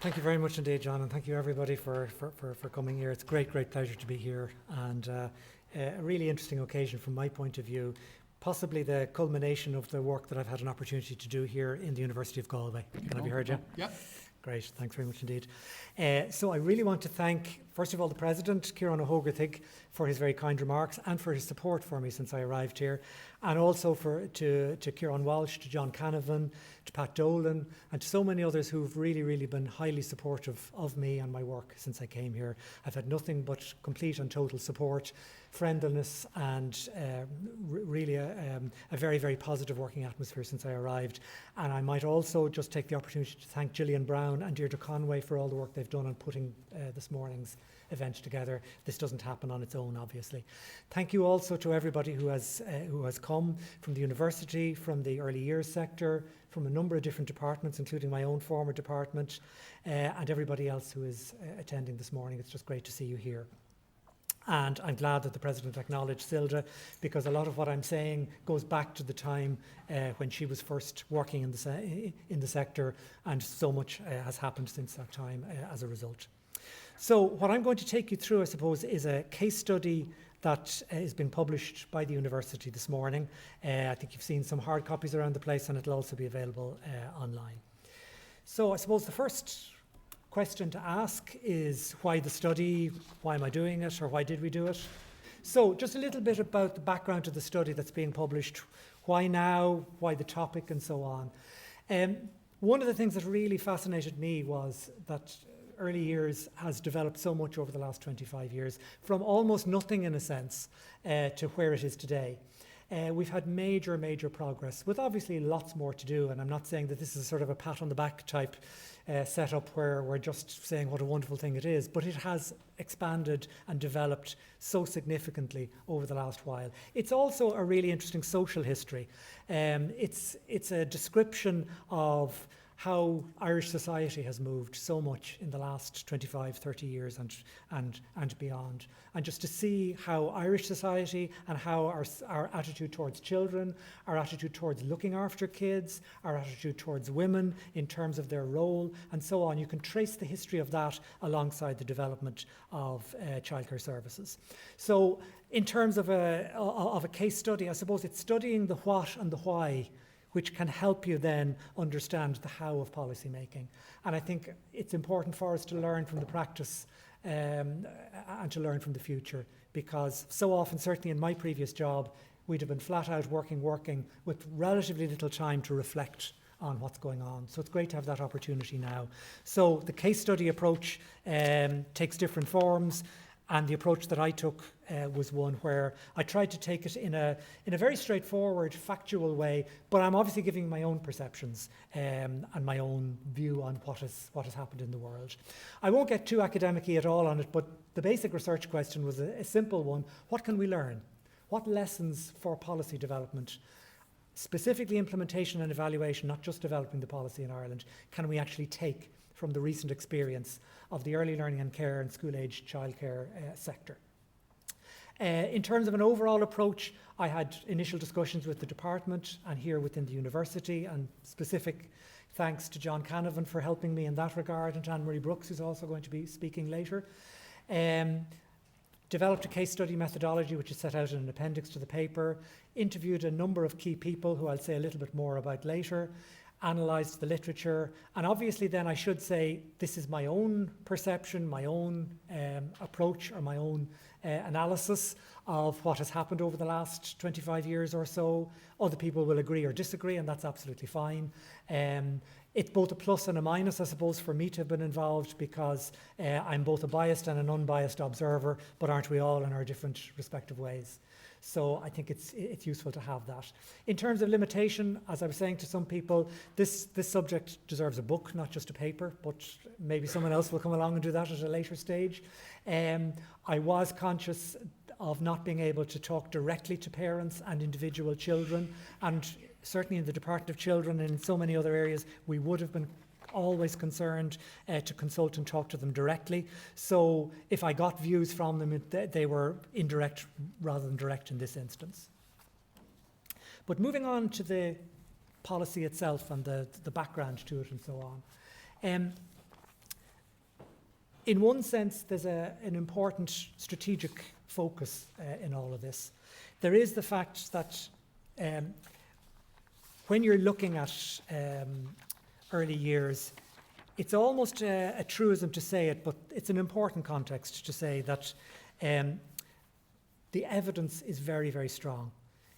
Thank you very much indeed, John, and thank you everybody for coming here. It's a great pleasure to be here, and a really interesting occasion from my point of view, possibly the culmination of the work that I've had an opportunity to do here in the University of Galway. Can I be heard, yeah? Yeah. Great, thanks very much indeed. So I really want to thank, first of all, the President, Ciarán O'Hogarthig, for his very kind remarks and for his support for me since I arrived here, and also to Ciarán Walsh, to John Canavan, to Pat Dolan, and to so many others who've really been highly supportive of me and my work since I came here. I've had nothing but complete and total support, friendliness, and really a very positive working atmosphere since I arrived. And I might also just take the opportunity to thank Gillian Brown and Deirdre Conway for all the work they've done on putting this morning's event together. This doesn't happen on its own, obviously. Thank you also to everybody who has come from the university, from the early years sector, from a number of different departments, including my own former department, and everybody else who is attending this morning. It's just great to see you here. And I'm glad that the President acknowledged Silda, because a lot of what I'm saying goes back to the time when she was first working in the sector, and so much has happened since that time as a result. So what I'm going to take you through, I suppose, is a case study that has been published by the university this morning. I think you've seen some hard copies around the place, and it'll also be available online. So I suppose the first question to ask is, why the study? Why am I doing it, or why did we do it? So just a little bit about the background to the study that's being published. Why now? Why the topic, and so on. One of the things that really fascinated me was that early years has developed so much over the last 25 years, from almost nothing in a sense to where it is today. We've had major progress, with obviously lots more to do, and I'm not saying that this is sort of a pat on the back type setup where we're just saying what a wonderful thing it is, but it has expanded and developed so significantly over the last while. It's also a really interesting social history. It's a description of how Irish society has moved so much in the last 25, 30 years and beyond. And just to see how Irish society and how our attitude towards children, our attitude towards looking after kids, our attitude towards women in terms of their role, and so on. You can trace the history of that alongside the development of childcare services. So in terms of a case study, I suppose it's studying the what and the why, which can help you then understand the how of policy making. And I think it's important for us to learn from the practice and to learn from the future, because so often, certainly in my previous job, we'd have been flat out working with relatively little time to reflect on what's going on. So it's great to have that opportunity now. So the case study approach takes different forms. And the approach that I took was one where I tried to take it in a very straightforward, factual way, but I'm obviously giving my own perceptions and my own view on what has happened in the world. I won't get too academic-y at all on it, but the basic research question was a simple one. What can we learn? What lessons for policy development, specifically implementation and evaluation, not just developing the policy in Ireland, can we actually take from the recent experience of the early learning and care and school-age childcare sector? In terms of an overall approach, I had initial discussions with the department and here within the university, and specific thanks to John Canavan for helping me in that regard, and Anne-Marie Brooks, who's also going to be speaking later. Developed a case study methodology, which is set out in an appendix to the paper, interviewed a number of key people who I'll say a little bit more about later, analysed the literature, and obviously then I should say this is my own perception, my own approach, or my own analysis of what has happened over the last 25 years or so. Other people will agree or disagree, and that's absolutely fine. It's both a plus and a minus, I suppose, for me to have been involved, because I'm both a biased and an unbiased observer, but aren't we all in our different respective ways? So I think it's useful to have that. In terms of limitation, as I was saying to some people, this subject deserves a book, not just a paper, but maybe someone else will come along and do that at a later stage. I was conscious of not being able to talk directly to parents and individual children, and certainly in the Department of Children and in so many other areas, we would have been always concerned to consult and talk to them directly. So if I got views from them, they were indirect rather than direct in this instance. But moving on to the policy itself and the background to it and so on. in one sense, there's an important strategic focus in all of this. There is the fact that when you're looking at early years, it's almost a truism to say it, but it's an important context to say that the evidence is very, very strong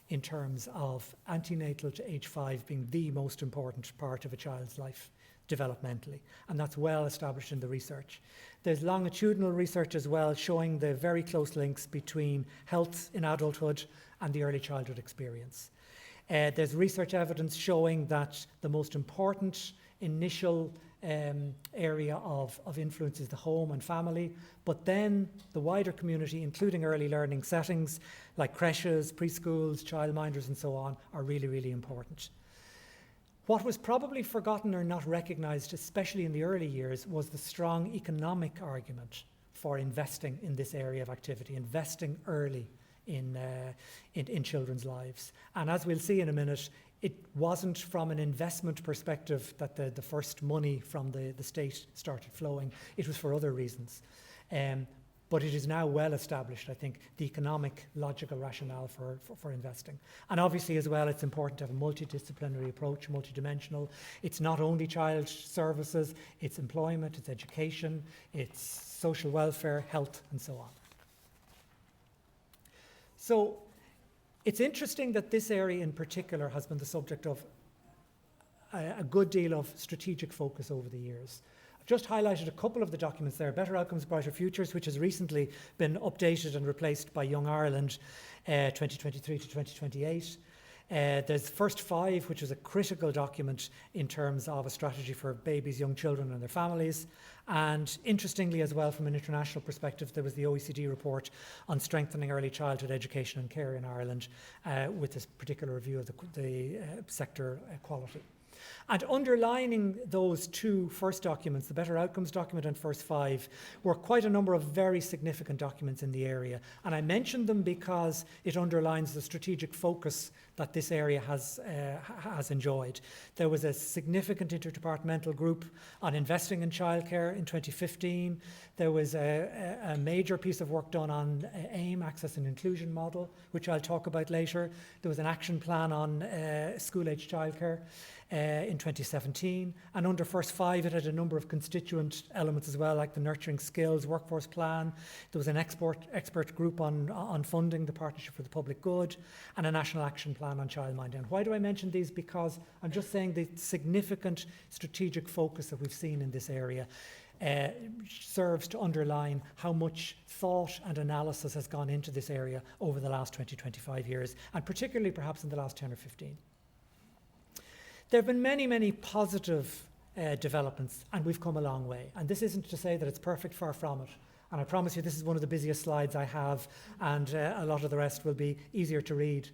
in terms of antenatal to age 5 being the most important part of a child's life developmentally, and that's well established in the research. There's longitudinal research as well showing the very close links between health in adulthood and the early childhood experience. There's research evidence showing that the most important initial area of influence is the home and family, but then the wider community, including early learning settings like creches, preschools, childminders and so on, are really, really important. What was probably forgotten or not recognised, especially in the early years, was the strong economic argument for investing in this area of activity, investing early in children's lives. And as we'll see in a minute, it wasn't from an investment perspective that the first money from the state started flowing. It was for other reasons. But it is now well established, I think, the economic logical rationale for investing. And obviously as well, it's important to have a multidisciplinary approach, multidimensional. It's not only child services, it's employment, it's education, it's social welfare, health, and so on. So it's interesting that this area in particular has been the subject of a good deal of strategic focus over the years. Just highlighted a couple of the documents there. Better Outcomes, Brighter Futures, which has recently been updated and replaced by Young Ireland 2023 to 2028. There's First Five, which is a critical document in terms of a strategy for babies, young children and their families. And interestingly as well, from an international perspective, there was the OECD report on strengthening early childhood education and care in Ireland with this particular review of the sector quality. And underlining those two first documents, the Better Outcomes document and First Five, were quite a number of very significant documents in the area. And I mentioned them because it underlines the strategic focus that this area has enjoyed. There was a significant interdepartmental group on investing in childcare in 2015. There was a major piece of work done on AIM, Access and Inclusion Model, which I'll talk about later. There was an action plan on school-age childcare in 2017, and under First Five it had a number of constituent elements as well, like the Nurturing Skills Workforce Plan. There was an expert group on funding, the Partnership for the Public Good, and a National Action Plan on childminding. And why do I mention these? Because I'm just saying the significant strategic focus that we've seen in this area serves to underline how much thought and analysis has gone into this area over the last 20-25 years, and particularly perhaps in the last 10 or 15. There have been many, many positive developments, and we've come a long way. And this isn't to say that it's perfect, far from it. And I promise you this is one of the busiest slides I have, and a lot of the rest will be easier to read.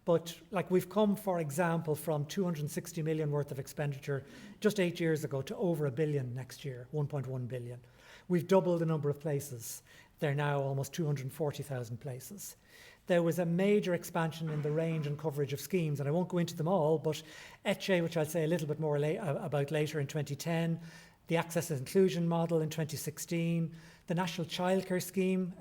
But like we've come, for example, from 260 million worth of expenditure just 8 years ago to over $1 billion next year, 1.1 billion. We've doubled the number of places. They're now almost 240,000 places. There was a major expansion in the range and coverage of schemes, and I won't go into them all, but ECHE, which I'll say a little bit more about later, in 2010, the Access and Inclusion Model in 2016, the National Childcare Scheme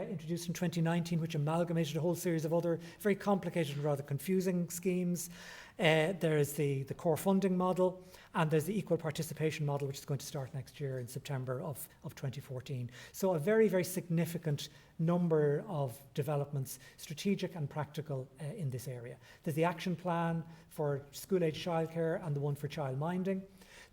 introduced in 2019, which amalgamated a whole series of other very complicated and rather confusing schemes. There is the core funding model, and there's the equal participation model, which is going to start next year in September of 2014. So a very, very significant number of developments, strategic and practical, in this area. There's the action plan for school-age childcare and the one for childminding.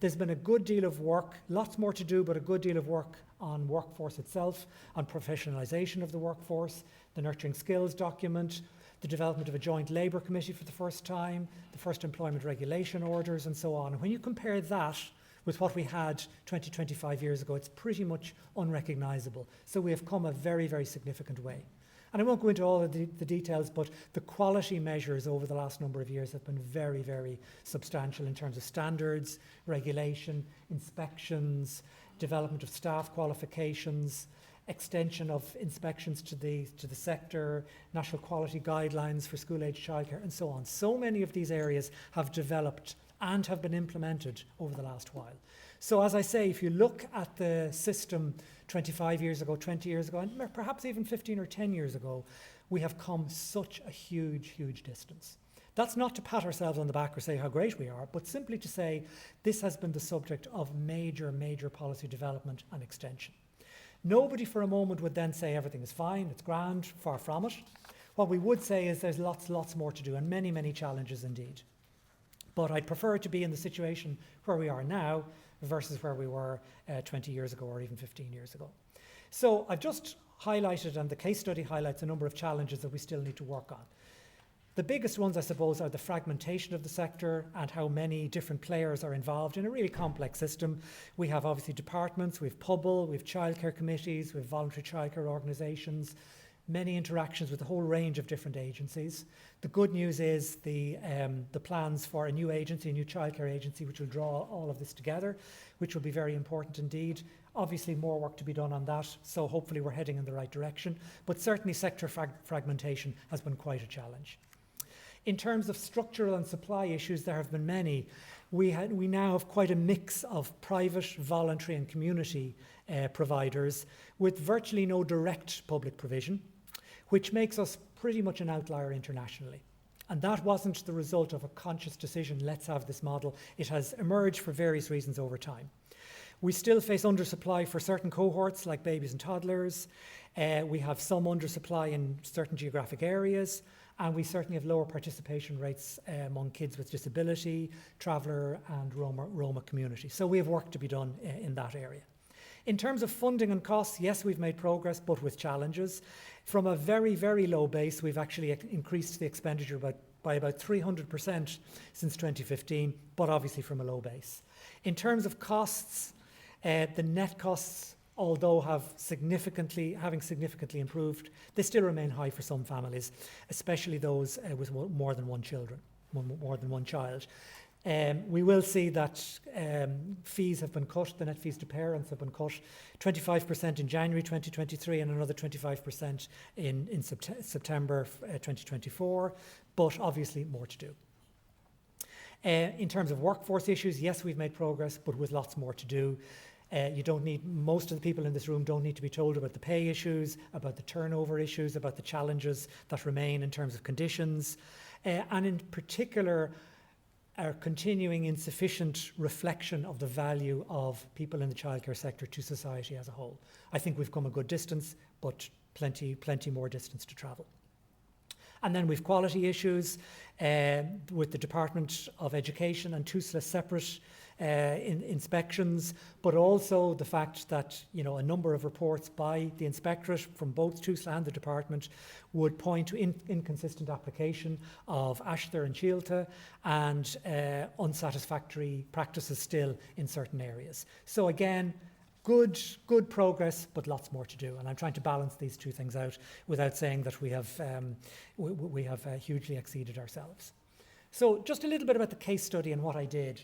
There's been a good deal of work, lots more to do, but a good deal of work on workforce itself, on professionalisation of the workforce, the Nurturing Skills document, the development of a joint labour committee for the first time, the first employment regulation orders, and so on. And when you compare that with what we had 20, 25 years ago, it's pretty much unrecognisable. So we have come a very, very significant way. And I won't go into all of the details, but the quality measures over the last number of years have been very, very substantial in terms of standards, regulation, inspections, development of staff qualifications, extension of inspections to the sector, national quality guidelines for school-age childcare, and so on. So many of these areas have developed and have been implemented over the last while. So as I say, if you look at the system 25 years ago, 20 years ago, and perhaps even 15 or 10 years ago, we have come such a huge, huge distance. That's not to pat ourselves on the back or say how great we are, but simply to say this has been the subject of major, major policy development and extension. Nobody for a moment would then say everything is fine, it's grand, far from it. What we would say is there's lots more to do, and many, many challenges indeed. But I'd prefer to be in the situation where we are now versus where we were 20 years ago or even 15 years ago. So I've just highlighted, and the case study highlights a number of challenges that we still need to work on. The biggest ones, I suppose, are the fragmentation of the sector and how many different players are involved in a really complex system. We have obviously departments, we have PUBL, we have childcare committees, we have voluntary childcare organisations, many interactions with a whole range of different agencies. The good news is the plans for a new agency, a new childcare agency, which will draw all of this together, which will be very important indeed. Obviously more work to be done on that, so hopefully we're heading in the right direction. But certainly sector fragmentation has been quite a challenge. In terms of structural and supply issues, there have been many. We now have quite a mix of private, voluntary and community providers with virtually no direct public provision, which makes us pretty much an outlier internationally. And that wasn't the result of a conscious decision, let's have this model. It has emerged for various reasons over time. We still face undersupply for certain cohorts like babies and toddlers. We have some undersupply in certain geographic areas, and we certainly have lower participation rates among kids with disability, traveller and Roma community. So we have work to be done in that area. In terms of funding and costs, yes, we've made progress, but with challenges. From a very, very low base, we've actually increased the expenditure by about 300% since 2015, but obviously from a low base. In terms of costs, the net costs, although having significantly improved, they still remain high for some families, especially those with more than one child. We will see that fees have been cut, the net fees to parents have been cut, 25% in January 2023 and another 25% in September 2024, but obviously more to do. In terms of workforce issues, yes, we've made progress, but with lots more to do. Most of the people in this room don't need to be told about the pay issues, about the turnover issues, about the challenges that remain in terms of conditions, and in particular, our continuing insufficient reflection of the value of people in the childcare sector to society as a whole. I think we've come a good distance, but plenty more distance to travel. And then we've quality issues with the Department of Education and TUSLA separate inspections, but also the fact that a number of reports by the inspectorate from both TUSLA and the department would point to inconsistent application of Aishtha and Sheila and unsatisfactory practices still in certain areas. So again, good progress, but lots more to do. And I'm trying to balance these two things out without saying that we have hugely exceeded ourselves. So just a little bit about the case study and what I did.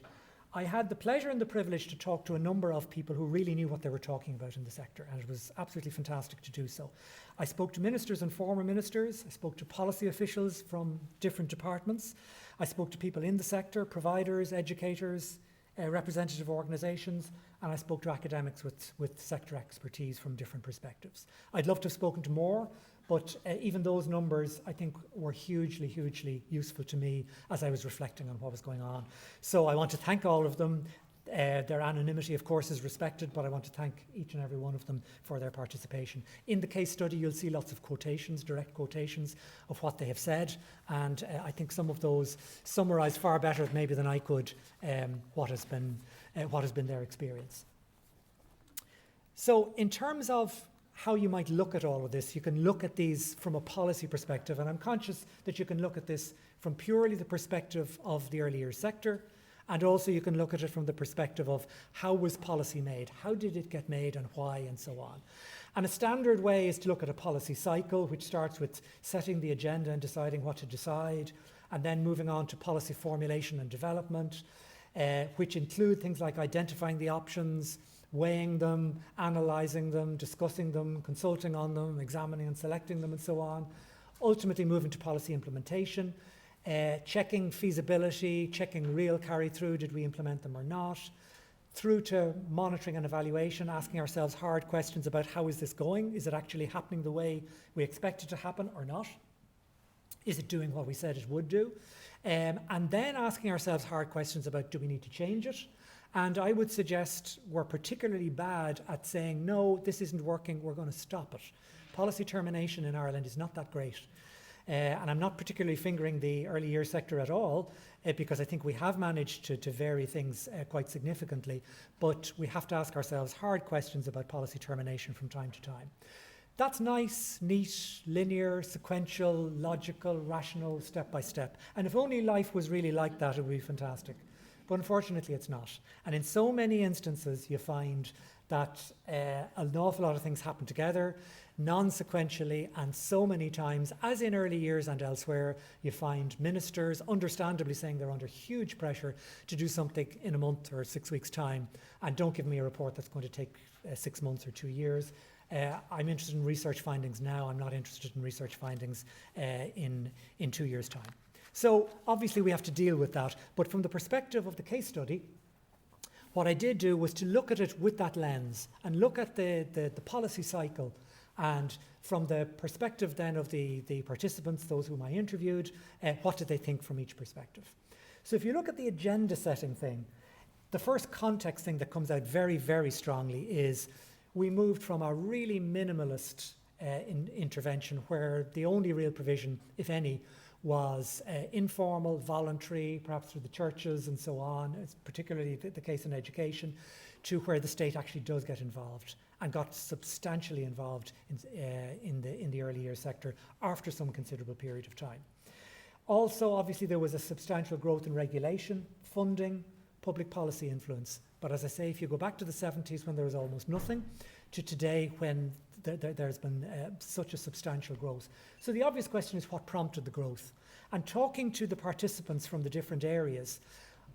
I had the pleasure and the privilege to talk to a number of people who really knew what they were talking about in the sector, and it was absolutely fantastic to do so. I spoke to ministers and former ministers, I spoke to policy officials from different departments, I spoke to people in the sector, providers, educators, representative organisations, and I spoke to academics with sector expertise from different perspectives. I'd love to have spoken to more, but even those numbers, I think, were hugely useful to me as I was reflecting on what was going on. So I want to thank all of them. Their anonymity, of course, is respected, but I want to thank each and every one of them for their participation. In the case study, you'll see lots of quotations, direct quotations of what they have said, and I think some of those summarise far better maybe than I could what has been their experience. So in terms of how you might look at all of this, you can look at these from a policy perspective, and I'm conscious that you can look at this from purely the perspective of the early years sector, and also you can look at it from the perspective of how was policy made, how did it get made and why, and so on. And a standard way is to look at a policy cycle, which starts with setting the agenda and deciding what to decide, and then moving on to policy formulation and development, which include things like identifying the options, weighing them, analysing them, discussing them, consulting on them, examining and selecting them and so on, ultimately moving to policy implementation, checking feasibility, checking real carry-through, did we implement them or not, through to monitoring and evaluation, asking ourselves hard questions about how is this going? Is it actually happening the way we expect it to happen or not? Is it doing what we said it would do? And then asking ourselves hard questions about, do we need to change it? And I would suggest we're particularly bad at saying, no, this isn't working, we're going to stop it. Policy termination in Ireland is not that great. And I'm not particularly fingering the early years sector at all, because I think we have managed to vary things quite significantly, but we have to ask ourselves hard questions about policy termination from time to time. That's nice, neat, linear, sequential, logical, rational, step by step. And if only life was really like that, it would be fantastic. But unfortunately, it's not. And in so many instances, you find that an awful lot of things happen together, non-sequentially, and so many times, as in early years and elsewhere, you find ministers understandably saying they're under huge pressure to do something in a month or 6 weeks' time, and don't give me a report that's going to take 6 months or 2 years. I'm interested in research findings now. I'm not interested in research findings in 2 years' time. So obviously we have to deal with that. But from the perspective of the case study, what I did do was to look at it with that lens and look at the policy cycle. And from the perspective then of the participants, those whom I interviewed, what did they think from each perspective? So if you look at the agenda setting thing, the first context thing that comes out very, very strongly is we moved from a really minimalist intervention where the only real provision, if any, was informal, voluntary, perhaps through the churches and so on. It's particularly the case in education, to where the state actually does get involved and got substantially involved in the early years sector after some considerable period of time. Also, obviously, there was a substantial growth in regulation, funding, public policy influence. But as I say, if you go back to the 70s when there was almost nothing, to today when there's been such a substantial growth. So the obvious question is what prompted the growth? And talking to the participants from the different areas,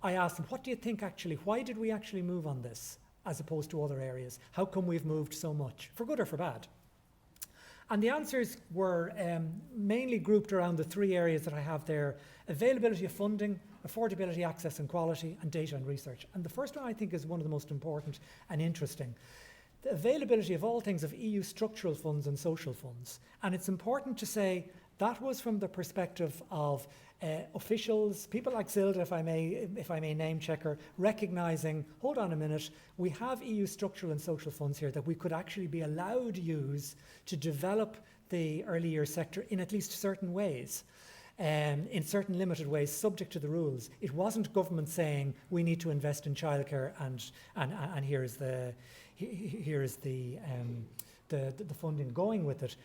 I asked them, what do you think actually, why did we actually move on this as opposed to other areas? How come we've moved so much, for good or for bad? And the answers were mainly grouped around the 3 areas that I have there: availability of funding, affordability, access and quality, and data and research. And the first one I think is one of the most important and interesting. The availability of all things of EU structural funds and social funds. And it's important to say that was from the perspective of officials, people like Zilda, if I may name check her, recognising, hold on a minute, we have EU structural and social funds here that we could actually be allowed to use to develop the early years sector in at least certain ways. In certain limited ways, subject to the rules. It wasn't government saying we need to invest in childcare and here is the funding going with it.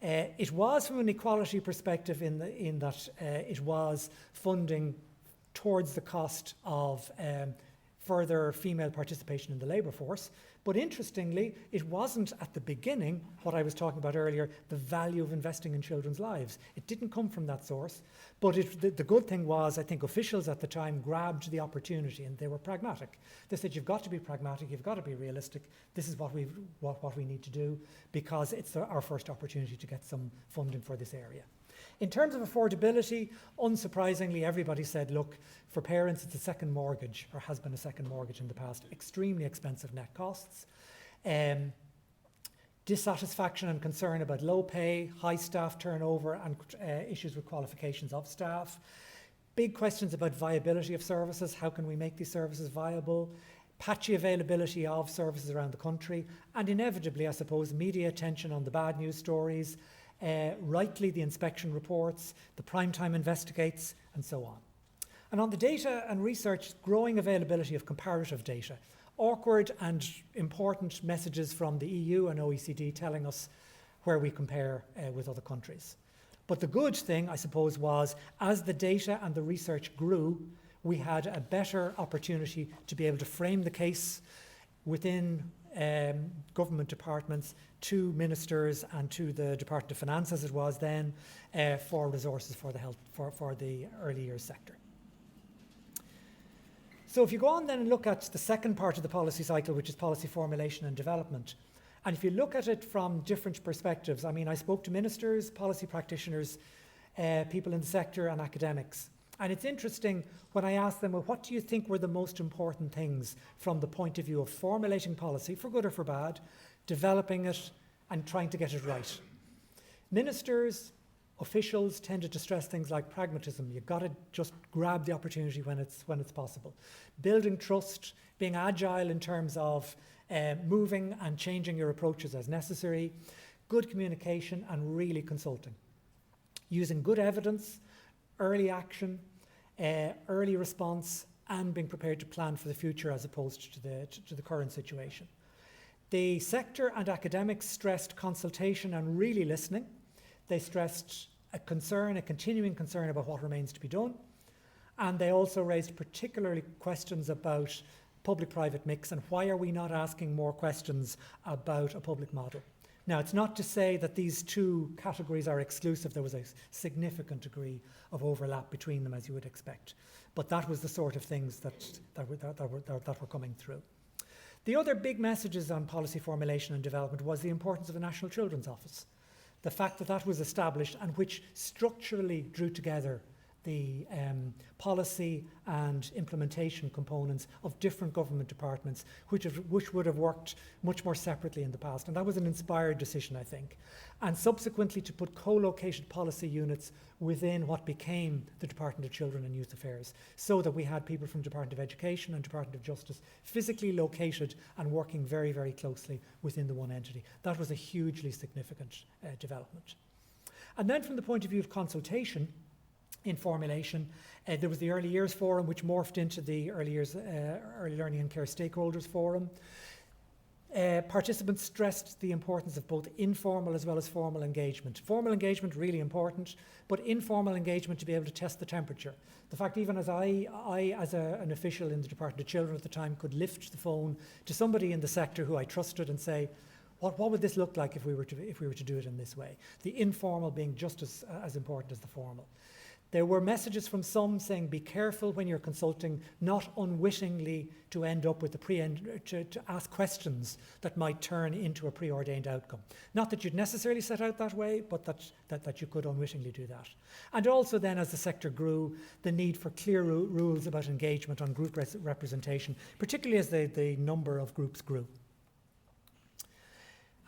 It was from an equality perspective in that it was funding towards the cost of further female participation in the labour force. But interestingly, it wasn't at the beginning, what I was talking about earlier, the value of investing in children's lives. It didn't come from that source. But the good thing was, I think officials at the time grabbed the opportunity and they were pragmatic. They said, you've got to be pragmatic, you've got to be realistic. This is what we need to do because it's our first opportunity to get some funding for this area. In terms of affordability, unsurprisingly, everybody said, look, for parents, it's a second mortgage, or has been a second mortgage in the past, extremely expensive net costs. Dissatisfaction and concern about low pay, high staff turnover, and issues with qualifications of staff. Big questions about viability of services. How can we make these services viable? Patchy availability of services around the country. And inevitably, I suppose, media attention on the bad news stories. Rightly the inspection reports, the primetime investigates, and so on. And on the data and research, growing availability of comparative data. Awkward and important messages from the EU and OECD telling us where we compare with other countries. But the good thing, I suppose, was as the data and the research grew, we had a better opportunity to be able to frame the case within government departments to ministers and to the Department of Finance, as it was then, for resources for the early years sector. So if you go on then and look at the second part of the policy cycle, which is policy formulation and development, and if you look at it from different perspectives, I mean, I spoke to ministers, policy practitioners, people in the sector and academics. And it's interesting when I asked them, well, what do you think were the most important things from the point of view of formulating policy, for good or for bad, developing it and trying to get it right? Ministers, officials tended to stress things like pragmatism. You've got to just grab the opportunity when it's possible. Building trust, being agile in terms of moving and changing your approaches as necessary, good communication and really consulting. Using good evidence, early action, early response, and being prepared to plan for the future as opposed to the current situation. The sector and academics stressed consultation and really listening. They stressed a continuing concern about what remains to be done. And they also raised particularly questions about public-private mix and why are we not asking more questions about a public model. Now, it's not to say that these two categories are exclusive. There was a significant degree of overlap between them, as you would expect. But that was the sort of things that were coming through. The other big messages on policy formulation and development was the importance of a National Children's Office. The fact that that was established and which structurally drew together the policy and implementation components of different government departments, which would have worked much more separately in the past. And that was an inspired decision, I think. And subsequently to put co-located policy units within what became the Department of Children and Youth Affairs, so that we had people from Department of Education and Department of Justice physically located and working very, very closely within the one entity. That was a hugely significant development. And then from the point of view of consultation, in formulation, there was the Early Years Forum, which morphed into the Early Learning and Care Stakeholders Forum. Participants stressed the importance of both informal as well as formal engagement. Formal engagement, really important, but informal engagement to be able to test the temperature. The fact even as I as an official in the Department of Children at the time, could lift the phone to somebody in the sector who I trusted and say, what would this look like if we were to do it in this way? The informal being just as important as the formal. There were messages from some saying, be careful when you're consulting, not unwittingly to end up with to ask questions that might turn into a preordained outcome. Not that you'd necessarily set out that way, but that you could unwittingly do that. And also then, as the sector grew, the need for clear rules about engagement on group representation, particularly as the number of groups grew.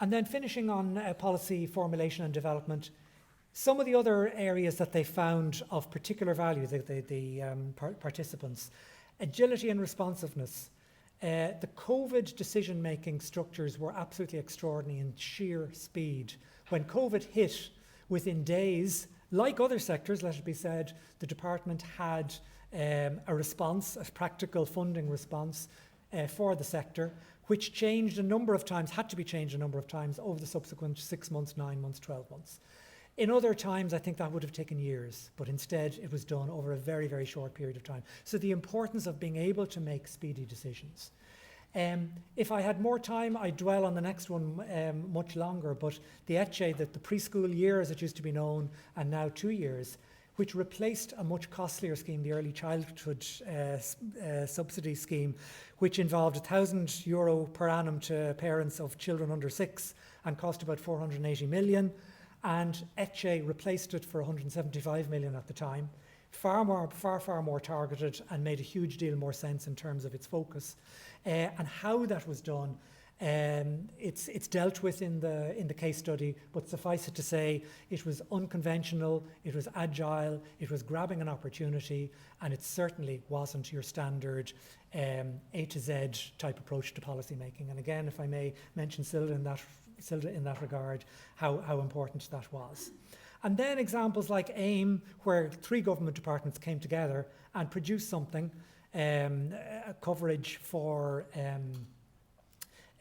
And then finishing on policy formulation and development, some of the other areas that they found of particular value, the participants, agility and responsiveness. The COVID decision-making structures were absolutely extraordinary in sheer speed. When COVID hit, within days, like other sectors, let it be said, the department had a response, a practical funding response for the sector, which changed a number of times, had to be changed a number of times over the subsequent 6 months, 9 months, 12 months. In other times, I think that would have taken years, but instead it was done over a very, very short period of time. So the importance of being able to make speedy decisions. If I had more time, I'd dwell on the next one much longer, but the ECHE, the preschool year as it used to be known, and now 2 years, which replaced a much costlier scheme, the early childhood subsidy scheme, which involved €1,000 per annum to parents of children under 6 and cost about 480 million. And ECHE replaced it for 175 million at the time. Far more targeted and made a huge deal more sense in terms of its focus. And how that was done, it's dealt with in the case study, but suffice it to say, it was unconventional, it was agile, it was grabbing an opportunity, and it certainly wasn't your standard A to Z type approach to policy making. And again, if I may mention Sheila in that regard, how important that was. And then examples like AIM, where 3 government departments came together and produced something, a coverage for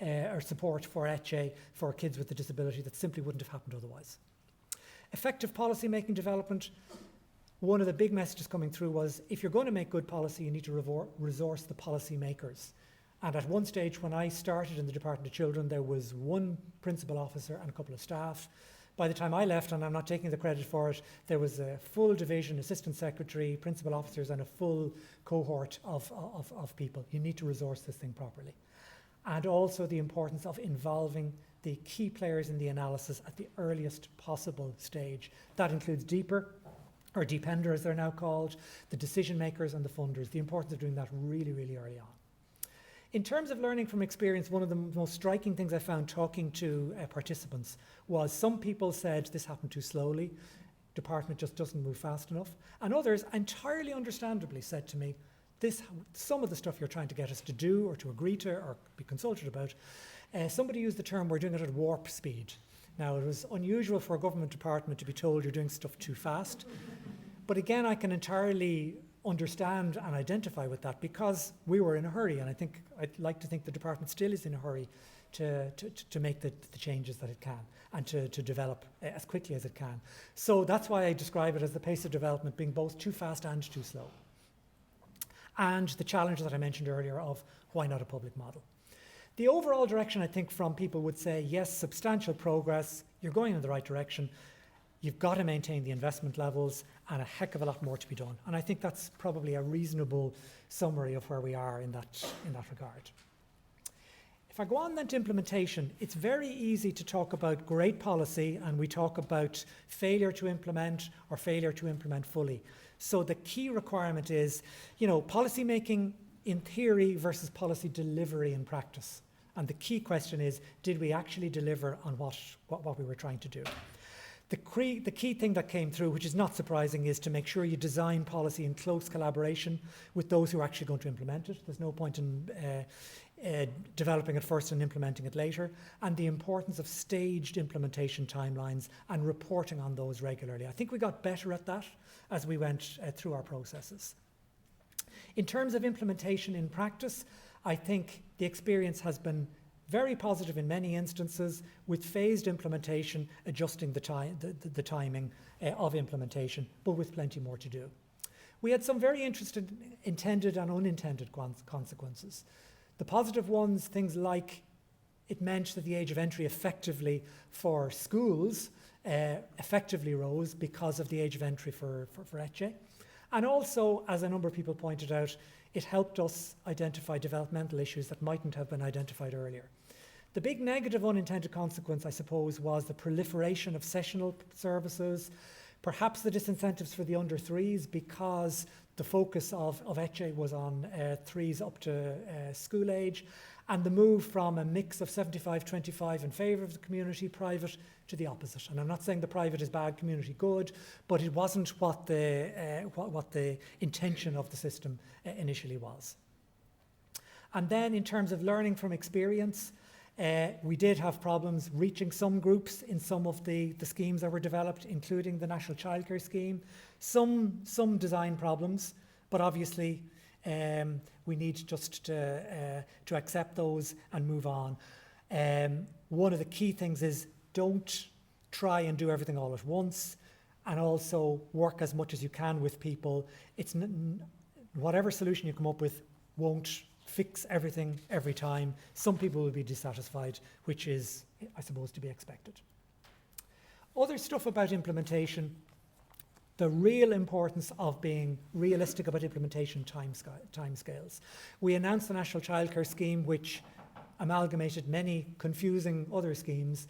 or support for ECHE for kids with a disability that simply wouldn't have happened otherwise. Effective policy making development, one of the big messages coming through was, if you're going to make good policy, you need to resource the policy makers. And at one stage when I started in the Department of Children, there was 1 principal officer and a couple of staff. By the time I left, and I'm not taking the credit for it, there was a full division, assistant secretary, principal officers, and a full cohort of people. You need to resource this thing properly. And also the importance of involving the key players in the analysis at the earliest possible stage. That includes deeper, or deepender as they're now called, the decision makers and the funders. The importance of doing that really, really early on. In terms of learning from experience, one of the most striking things I found talking to participants was some people said this happened too slowly, department just doesn't move fast enough, and others entirely understandably said to me, some of the stuff you're trying to get us to do or to agree to or be consulted about, somebody used the term, we're doing it at warp speed. Now, it was unusual for a government department to be told you're doing stuff too fast, but again, I can entirely understand and identify with that because we were in a hurry, and I'd like to think the department still is in a hurry to make the changes that it can and to develop as quickly as it can. So that's why I describe it as the pace of development being both too fast and too slow. And the challenge that I mentioned earlier of why not a public model. The overall direction, I think, from people would say, yes, substantial progress, you're going in the right direction, you've got to maintain the investment levels and a heck of a lot more to be done. And I think that's probably a reasonable summary of where we are in that regard. If I go on then to implementation, it's very easy to talk about great policy and we talk about failure to implement or failure to implement fully. So the key requirement is, policy making in theory versus policy delivery in practice. And the key question is, did we actually deliver on what we were trying to do? The key thing that came through, which is not surprising, is to make sure you design policy in close collaboration with those who are actually going to implement it. There's no point in developing it first and implementing it later. And the importance of staged implementation timelines and reporting on those regularly. I think we got better at that as we went through our processes. In terms of implementation in practice, I think the experience has been very positive in many instances, with phased implementation adjusting the timing of implementation, but with plenty more to do. We had some very interesting intended and unintended consequences. The positive ones, things like it meant that the age of entry effectively for schools effectively rose because of the age of entry for ECHE. And also, as a number of people pointed out, it helped us identify developmental issues that mightn't have been identified earlier. The big negative unintended consequence, I suppose, was the proliferation of sessional services, perhaps the disincentives for the under threes because the focus of ECHE was on threes up to school age, and the move from a mix of 75-25 in favour of the community private to the opposite. And I'm not saying the private is bad, community good, but it wasn't what the intention of the system initially was. And then in terms of learning from experience, we did have problems reaching some groups in some of the schemes that were developed, including the National Childcare Scheme. Some design problems, but obviously we need just to accept those and move on. One of the key things is don't try and do everything all at once, and also work as much as you can with people. Whatever solution you come up with won't fix everything every time. Some people will be dissatisfied, which is, I suppose, to be expected. Other stuff about implementation, the real importance of being realistic about implementation timescales. We announced the National Childcare Scheme, which amalgamated many confusing other schemes,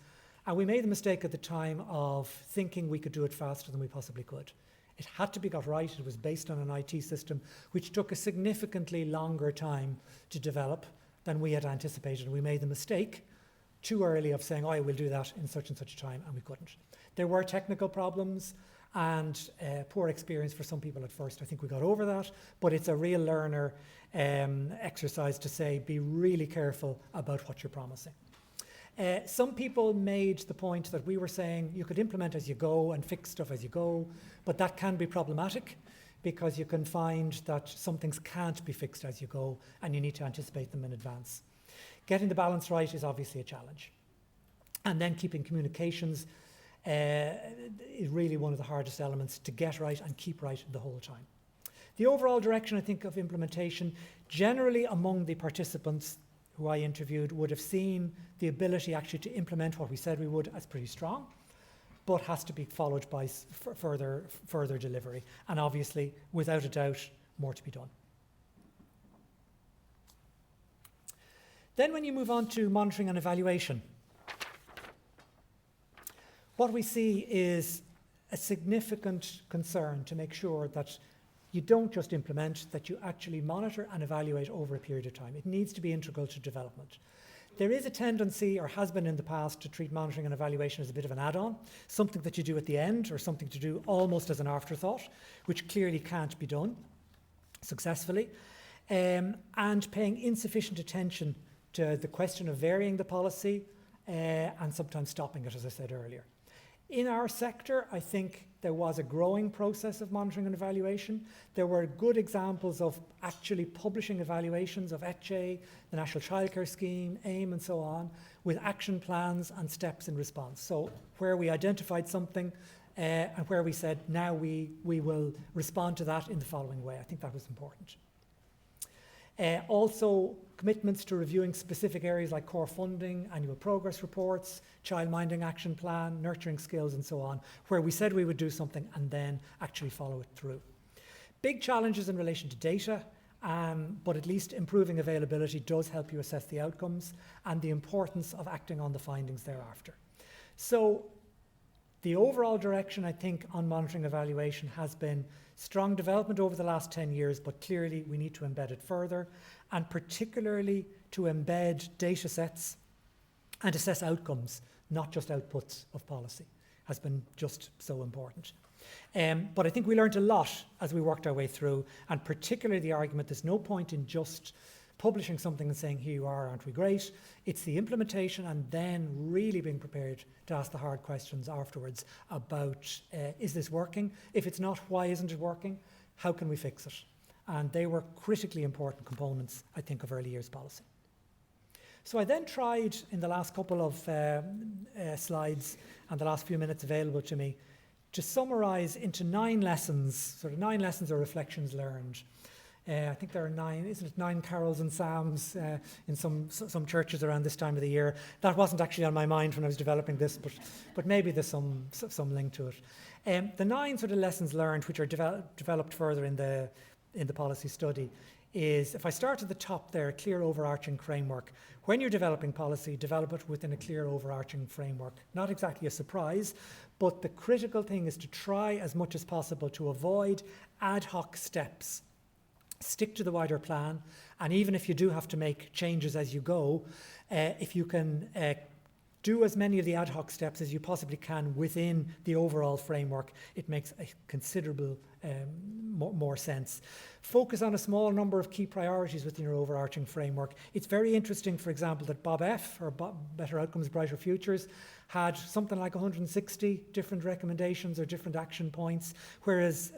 and we made the mistake at the time of thinking we could do it faster than we possibly could. It had to be got right. It was based on an IT system which took a significantly longer time to develop than we had anticipated. We made the mistake too early of saying, oh, we'll do that in such and such a time, and we couldn't. There were technical problems and poor experience for some people at first. I think we got over that, but it's a real learner exercise to say, be really careful about what you're promising. Some people made the point that we were saying you could implement as you go and fix stuff as you go, but that can be problematic because you can find that some things can't be fixed as you go and you need to anticipate them in advance. Getting the balance right is obviously a challenge. And then keeping communications is really one of the hardest elements to get right and keep right the whole time. The overall direction, I think, of implementation, generally among the participants who I interviewed, would have seen the ability actually to implement what we said we would as pretty strong. but has to be followed by further delivery. And obviously, without a doubt, more to be done. Then when you move on to monitoring and evaluation, what we see is a significant concern to make sure that you don't just implement, that you actually monitor and evaluate over a period of time. It needs to be integral to development. There is a tendency, or has been in the past, to treat monitoring and evaluation as a bit of an add-on, something that you do at the end, or something to do almost as an afterthought, which clearly can't be done successfully, and paying insufficient attention to the question of varying the policy and sometimes stopping it, as I said earlier. In our sector, I think there was a growing process of monitoring and evaluation. There were good examples of actually publishing evaluations of ECHE, the National Childcare Scheme, AIM and so on, with action plans and steps in response. So where we identified something and where we said, now we will respond to that in the following way. I think that was important. Also, commitments to reviewing specific areas like core funding, annual progress reports, child-minding action plan, nurturing skills and so on, where we said we would do something and then actually follow it through. Big challenges in relation to data, but at least improving availability does help you assess the outcomes and the importance of acting on the findings thereafter. So the overall direction, I think, on monitoring evaluation has been strong development over the last 10 years, but clearly we need to embed it further, and particularly to embed data sets and assess outcomes, not just outputs of policy, has been just so important. But I think we learned a lot as we worked our way through, and particularly the argument there's no point in just publishing something and saying, here you are, aren't we great? It's the implementation and then really being prepared to ask the hard questions afterwards about, is this working? If it's not, why isn't it working? How can we fix it? And they were critically important components, I think, of early years policy. So I then tried, in the last couple of slides and the last few minutes available to me, to summarise into 9 lessons, sort of 9 lessons or reflections learned. I think there are 9, isn't it, 9 carols and psalms in some churches around this time of the year. That wasn't actually on my mind when I was developing this, but maybe there's some link to it. The 9 sort of lessons learned, which are developed further in the policy study, is, if I start at the top there, a clear overarching framework. When you're developing policy, develop it within a clear overarching framework. Not exactly a surprise, but the critical thing is to try as much as possible to avoid ad hoc steps. Stick to the wider plan, and even if you do have to make changes as you go, if you can do as many of the ad hoc steps as you possibly can within the overall framework, it makes a considerable more sense. Focus on a small number of key priorities within your overarching framework. It's very interesting, for example, that Bob F, or Better Outcomes, Brighter Futures, had something like 160 different recommendations or different action points, whereas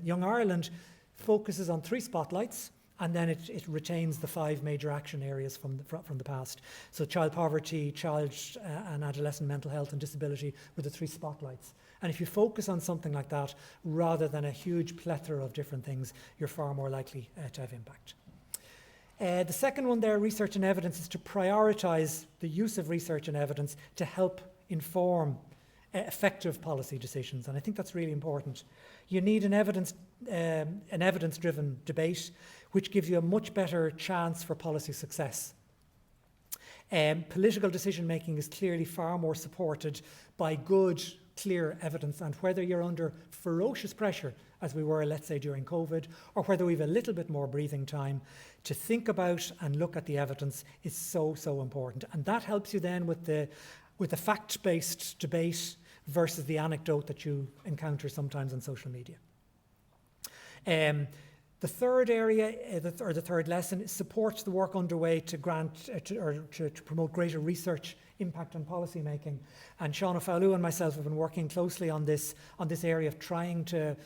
Young Ireland focuses on 3 spotlights, and then it retains the 5 major action areas from the past. So child poverty, child and adolescent mental health and disability were the 3 spotlights. And if you focus on something like that, rather than a huge plethora of different things, you're far more likely to have impact. The second one there, research and evidence, is to prioritise the use of research and evidence to help inform effective policy decisions, and I think that's really important. You need an evidence-driven debate, which gives you a much better chance for policy success. Political decision making is clearly far more supported by good, clear evidence, and whether you're under ferocious pressure, as we were, let's say, during COVID, or whether we have a little bit more breathing time to think about and look at the evidence is so important. And that helps you then with the fact-based debate versus the anecdote that you encounter sometimes on social media. The third area, or the third lesson, is supports the work underway to promote greater research impact on policy making. And Sean O'Fallou and myself have been working closely on this area of trying to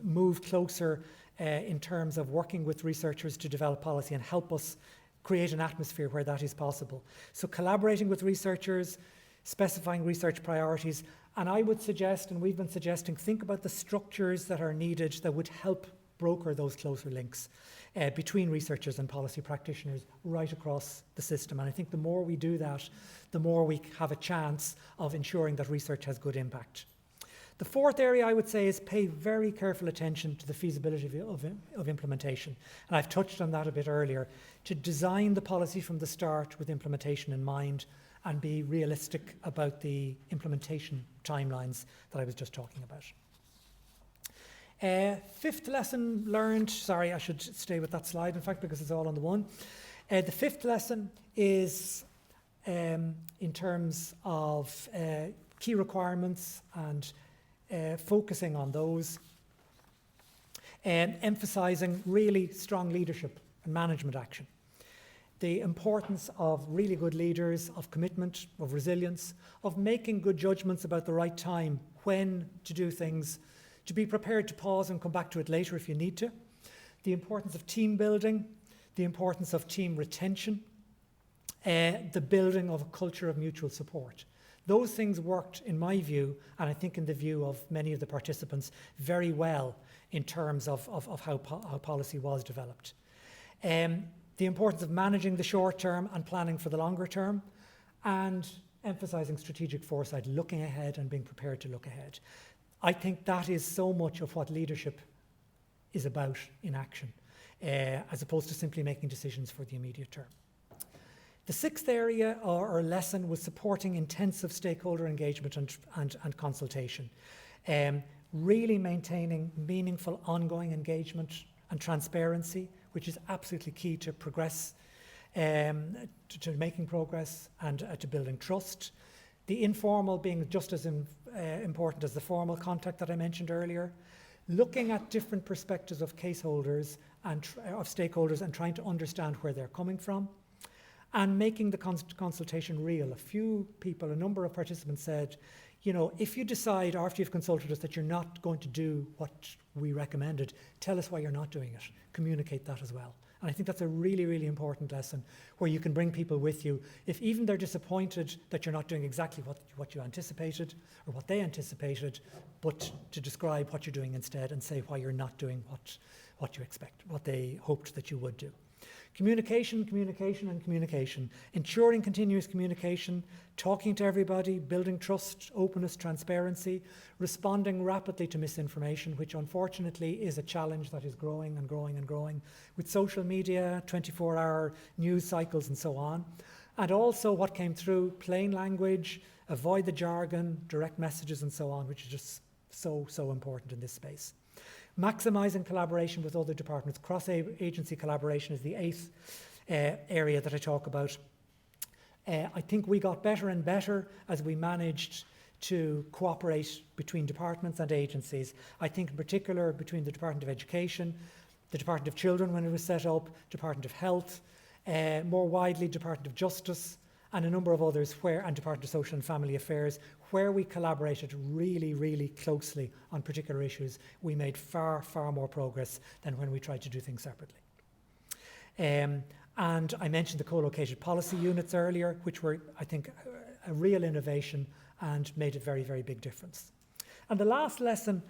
move closer in terms of working with researchers to develop policy and help us create an atmosphere where that is possible. So collaborating with researchers, specifying research priorities, and I would suggest, and we've been suggesting, think about the structures that are needed that would help broker those closer links between researchers and policy practitioners right across the system. And I think the more we do that, the more we have a chance of ensuring that research has good impact. The fourth area I would say is pay very careful attention to the feasibility of implementation. And I've touched on that a bit earlier, to design the policy from the start with implementation in mind and be realistic about the implementation timelines that I was just talking about. Fifth lesson learned, sorry, I should stay with that slide, in fact, because it's all on the one. The fifth lesson is in terms of key requirements and focusing on those, emphasising really strong leadership and management action. The importance of really good leaders, of commitment, of resilience, of making good judgments about the right time, when to do things, to be prepared to pause and come back to it later if you need to. The importance of team building, the importance of team retention, the building of a culture of mutual support. Those things worked, in my view, and I think in the view of many of the participants, very well in terms of how policy was developed. The importance of managing the short term and planning for the longer term, and emphasising strategic foresight, looking ahead and being prepared to look ahead. I think that is so much of what leadership is about in action, as opposed to simply making decisions for the immediate term. The sixth area or lesson was supporting intensive stakeholder engagement and consultation. Really maintaining meaningful ongoing engagement and transparency, which is absolutely key to progress, to making progress and to building trust. The informal being just as important as the formal contact that I mentioned earlier. Looking at different perspectives of case holders and of stakeholders and trying to understand where they're coming from. And making the consultation real. A number of participants said, you know, if you decide after you've consulted us that you're not going to do what we recommended, tell us why you're not doing it. Communicate that as well. And I think that's a really, really important lesson where you can bring people with you. If even they're disappointed that you're not doing exactly what you anticipated or what they anticipated, but to describe what you're doing instead and say why you're not doing what you expect, what they hoped that you would do. Communication, communication, and communication. Ensuring continuous communication, talking to everybody, building trust, openness, transparency, responding rapidly to misinformation, which unfortunately is a challenge that is growing and growing and growing with social media, 24-hour news cycles and so on. And also what came through, plain language, avoid the jargon, direct messages and so on, which is just so important in this space. Maximising collaboration with other departments. Cross-agency collaboration is the eighth area that I talk about. I think we got better and better as we managed to cooperate between departments and agencies. I think in particular between the Department of Education, the Department of Children when it was set up, Department of Health, more widely Department of Justice, and a number of others and Department of Social and Family Affairs, where we collaborated really, really closely on particular issues. We made far more progress than when we tried to do things separately. And I mentioned the co-located policy units earlier, which were, I think, a real innovation and made a very, very big difference. And the last lesson,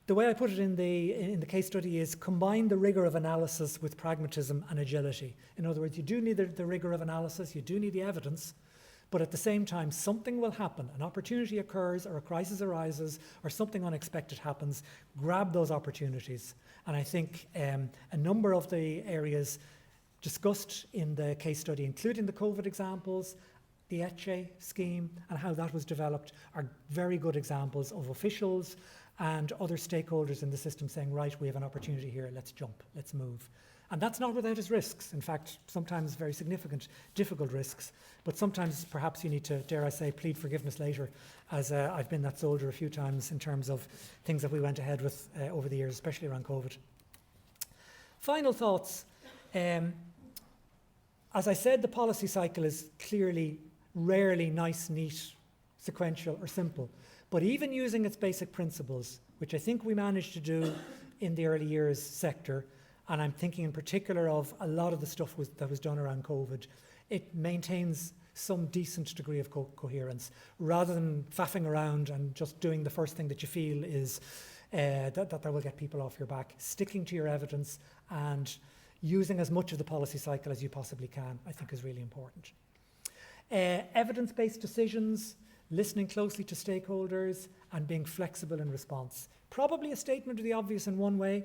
the way I put it in the case study is combine the rigour of analysis with pragmatism and agility. In other words, you do need the rigour of analysis, you do need the evidence, but at the same time, something will happen. An opportunity occurs or a crisis arises or something unexpected happens. Grab those opportunities. And I think a number of the areas discussed in the case study, including the COVID examples, the ECHE scheme and how that was developed, are very good examples of officials and other stakeholders in the system saying, right, we have an opportunity here, let's jump, let's move. And that's not without its risks. In fact, sometimes very significant, difficult risks, but sometimes perhaps you need to, dare I say, plead forgiveness later, as I've been that soldier a few times in terms of things that we went ahead with over the years, especially around COVID. Final thoughts. As I said, the policy cycle is clearly, rarely nice, neat, sequential or simple. But even using its basic principles, which I think we managed to do in the early years sector, and I'm thinking in particular of a lot of the stuff that was done around COVID, it maintains some decent degree of coherence, rather than faffing around and just doing the first thing that you feel is that will get people off your back. Sticking to your evidence and using as much of the policy cycle as you possibly can, I think, is really important. Evidence-based decisions, listening closely to stakeholders, and being flexible in response. Probably a statement of the obvious in one way,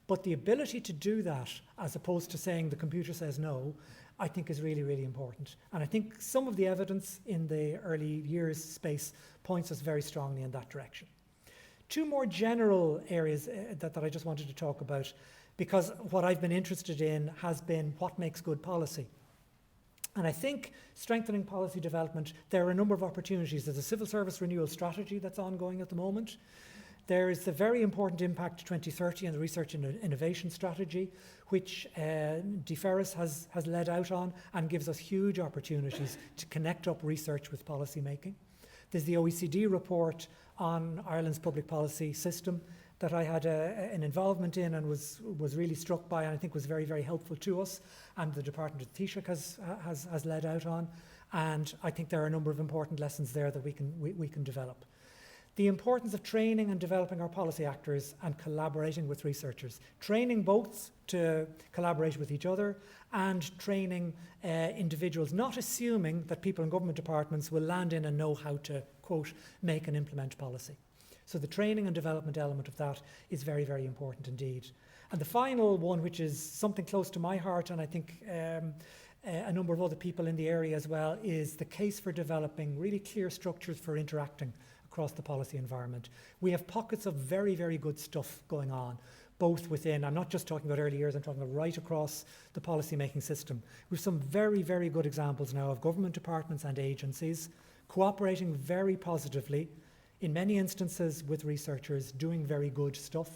but the ability to do that, as opposed to saying the computer says no, I think is really, really important. And I think some of the evidence in the early years space points us very strongly in that direction. Two more general areas that I just wanted to talk about, because what I've been interested in has been what makes good policy. And I think strengthening policy development, there are a number of opportunities. There's a civil service renewal strategy that's ongoing at the moment. There is the very important Impact 2030 and the Research and Innovation Strategy, which DFERIS has led out on and gives us huge opportunities to connect up research with policy making. There's the OECD report on Ireland's public policy system that I had an involvement in and was really struck by, and I think was very, very helpful to us, and the Department of Taoiseach has led out on. And I think there are a number of important lessons there that we can develop. The importance of training and developing our policy actors and collaborating with researchers. Training both to collaborate with each other and training individuals, not assuming that people in government departments will land in and know how to, quote, make and implement policy. So the training and development element of that is very, very important indeed. And the final one, which is something close to my heart, and I think a number of other people in the area as well, is the case for developing really clear structures for interacting across the policy environment. We have pockets of very, very good stuff going on, both within, I'm not just talking about early years, I'm talking about right across the policy making system. We have some very, very good examples now of government departments and agencies cooperating very positively, in many instances with researchers, doing very good stuff.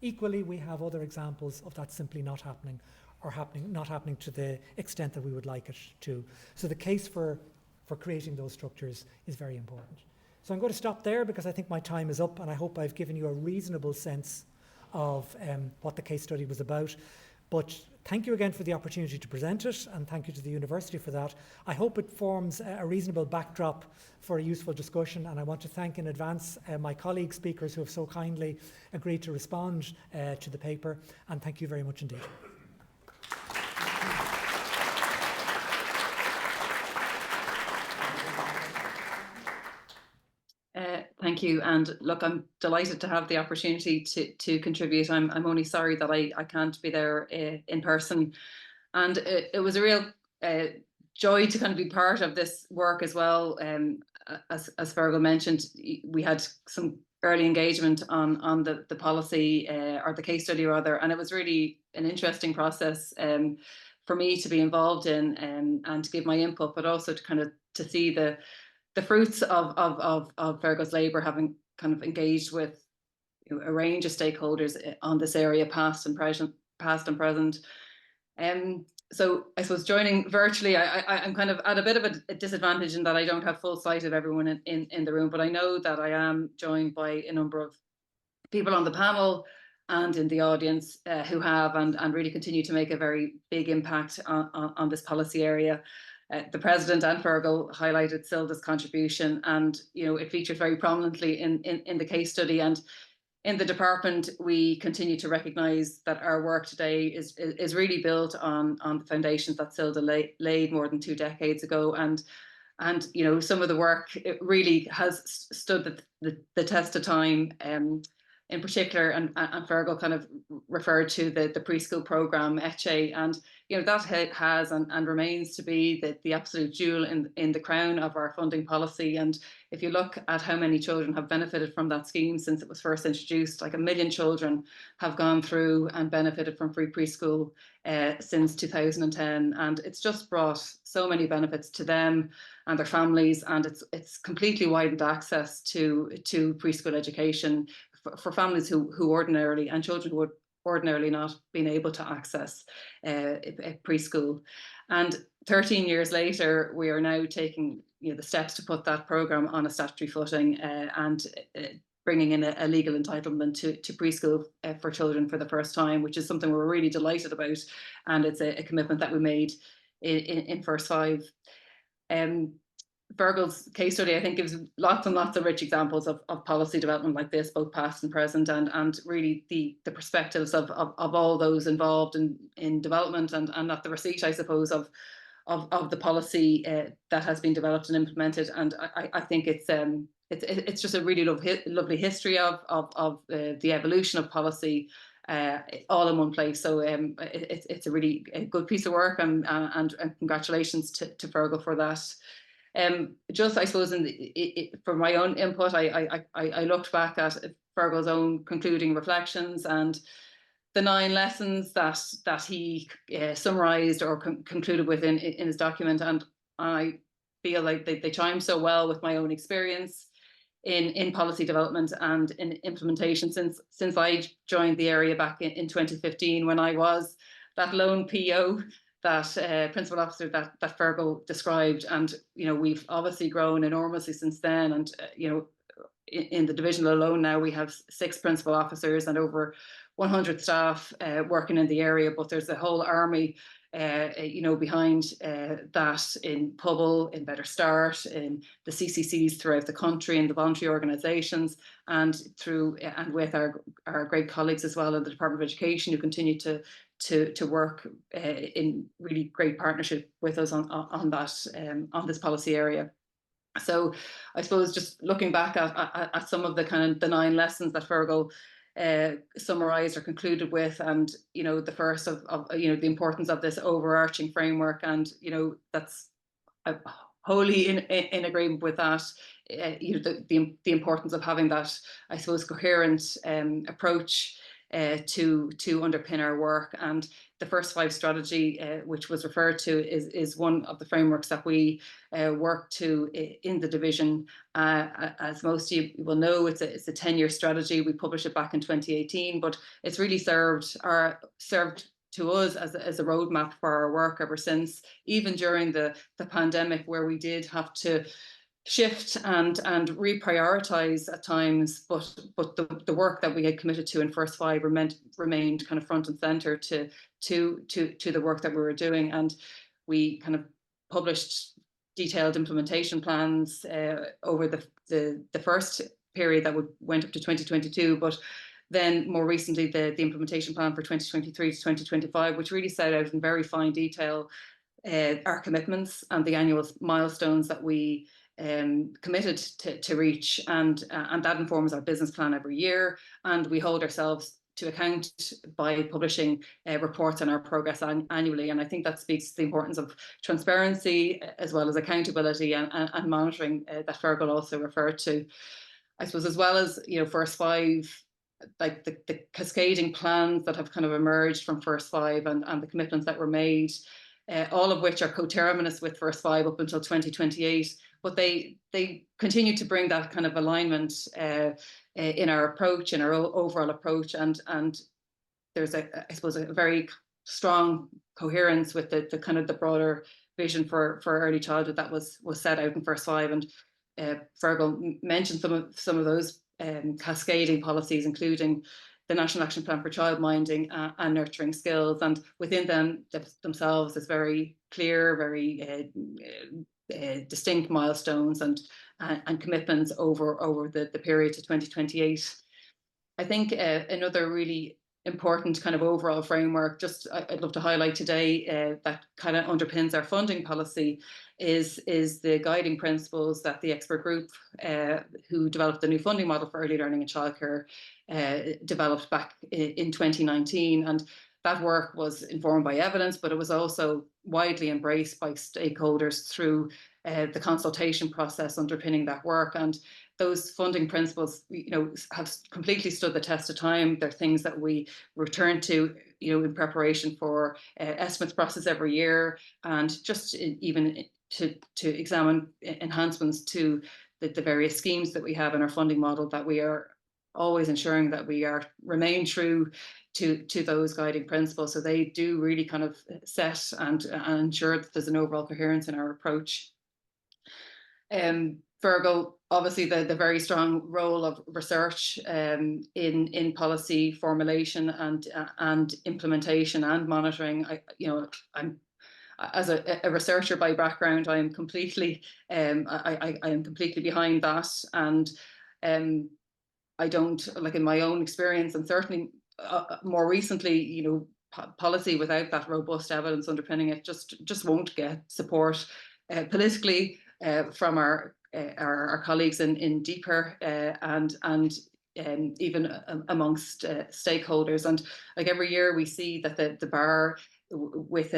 Equally, we have other examples of that simply not happening, or not happening to the extent that we would like it to. So the case for creating those structures is very important. So I'm going to stop there because I think my time is up, and I hope I've given you a reasonable sense of what the case study was about. But thank you again for the opportunity to present it, and thank you to the university for that. I hope it forms a reasonable backdrop for a useful discussion, and I want to thank in advance my colleague speakers who have so kindly agreed to respond to the paper, and thank you very much indeed. Thank you, and look, I'm delighted to have the opportunity to contribute. I'm only sorry that I can't be there in person, and it was a real joy to kind of be part of this work as well. As Fergal mentioned, we had some early engagement on the policy or the case study rather, and it was really an interesting process for me to be involved in and to give my input, but also to see the fruits of Fergal's labour, having kind of engaged with a range of stakeholders on this area, past and present. So I suppose joining virtually, I'm kind of at a bit of a disadvantage in that I don't have full sight of everyone in the room, but I know that I am joined by a number of people on the panel and in the audience who have and really continue to make a very big impact on this policy area. The President and Fergal highlighted Silda's contribution, and it featured very prominently in the case study. And in the department, we continue to recognise that our work today is really built on the foundations that Silda laid more than 2 decades ago. And some of the work, it really has stood the test of time. In particular, and Fergal kind of referred to the preschool programme, ECHE, and that has and remains to be the absolute jewel in the crown of our funding policy. And if you look at how many children have benefited from that scheme since it was first introduced, like 1 million children have gone through and benefited from free preschool since 2010, and it's just brought so many benefits to them and their families, and it's completely widened access to preschool education for families who ordinarily, and children who would ordinarily not been able to access preschool. And 13 years later, we are now taking the steps to put that programme on a statutory footing and bringing in a legal entitlement to preschool for children for the first time, which is something we're really delighted about, and it's a commitment that we made in First Five. Fergal's case study, I think, gives lots and lots of rich examples of policy development like this, both past and present, and really the perspectives of all those involved in development and at the receipt, I suppose, of the policy that has been developed and implemented. And I think it's just a really lovely history of the evolution of policy all in one place. So it's a really good piece of work, and congratulations to Fergal for that. Just, I suppose, for my own input, I looked back at Fergal's own concluding reflections and the 9 lessons that he summarised or concluded with in his document, and I feel like they chime so well with my own experience in policy development and in implementation since I joined the area back in 2015, when I was that lone PO, that principal officer that Fergal described. And we've obviously grown enormously since then, and in the division alone now we have 6 principal officers and over 100 staff working in the area, but there's a whole army behind that in Pobble, in Better Start, in the CCCs throughout the country, in the voluntary organisations, and with our great colleagues as well in the Department of Education, who continue to work in really great partnership with us on this policy area. So I suppose just looking back at some of the 9 lessons that Fergal summarised or concluded with, and the first of the importance of this overarching framework, and that's wholly in agreement with that. The importance of having that, I suppose, coherent approach to underpin our work. And the First 5 strategy, which was referred to, is one of the frameworks that we work to in the division. As most of you will know, it's a 10-year strategy. We published it back in 2018, but it's really served to us as a roadmap for our work ever since, even during the pandemic, where we did have to shift and reprioritize at times, but the work that we had committed to in First 5 remained kind of front and center to the work that we were doing. And we kind of published detailed implementation plans over the first period that went up to 2022, but then more recently the implementation plan for 2023 to 2025, which really set out in very fine detail our commitments and the annual milestones that we committed to reach, and that informs our business plan every year, and we hold ourselves to account by publishing reports on our progress annually. And I think that speaks to the importance of transparency as well as accountability and monitoring that Fergal also referred to. I suppose, as well as First 5, like the cascading plans that have kind of emerged from First 5 and the commitments that were made, all of which are coterminous with First 5 up until 2028. But they continue to bring that kind of alignment in our approach, in our overall approach, and there's I suppose a very strong coherence with the kind of the broader vision for early childhood that was set out in First 5. And Fergal mentioned some of those cascading policies, including the National Action Plan for Childminding and Nurturing Skills, and within them themselves there's very clear, very distinct milestones and commitments over the period to 2028. I think another really important kind of overall framework, just I'd love to highlight today, that kind of underpins our funding policy is the guiding principles that the expert group who developed the new funding model for early learning and childcare developed back in 2019. And that work was informed by evidence, but it was also widely embraced by stakeholders through the consultation process underpinning that work. And those funding principles, have completely stood the test of time. They're things that we return to, in preparation for estimates process every year, and just even to examine enhancements to the various schemes that we have in our funding model, that we are always ensuring that we remain true to those guiding principles. So they do really kind of set and ensure that there's an overall coherence in our approach. Fergal, obviously the very strong role of research in policy formulation and implementation and monitoring. as a researcher by background, I am completely I am completely behind that, and I don't, like in my own experience, and certainly more recently, you know, policy without that robust evidence underpinning it just won't get support politically from our colleagues in deeper and even amongst stakeholders. And like every year we see that the bar with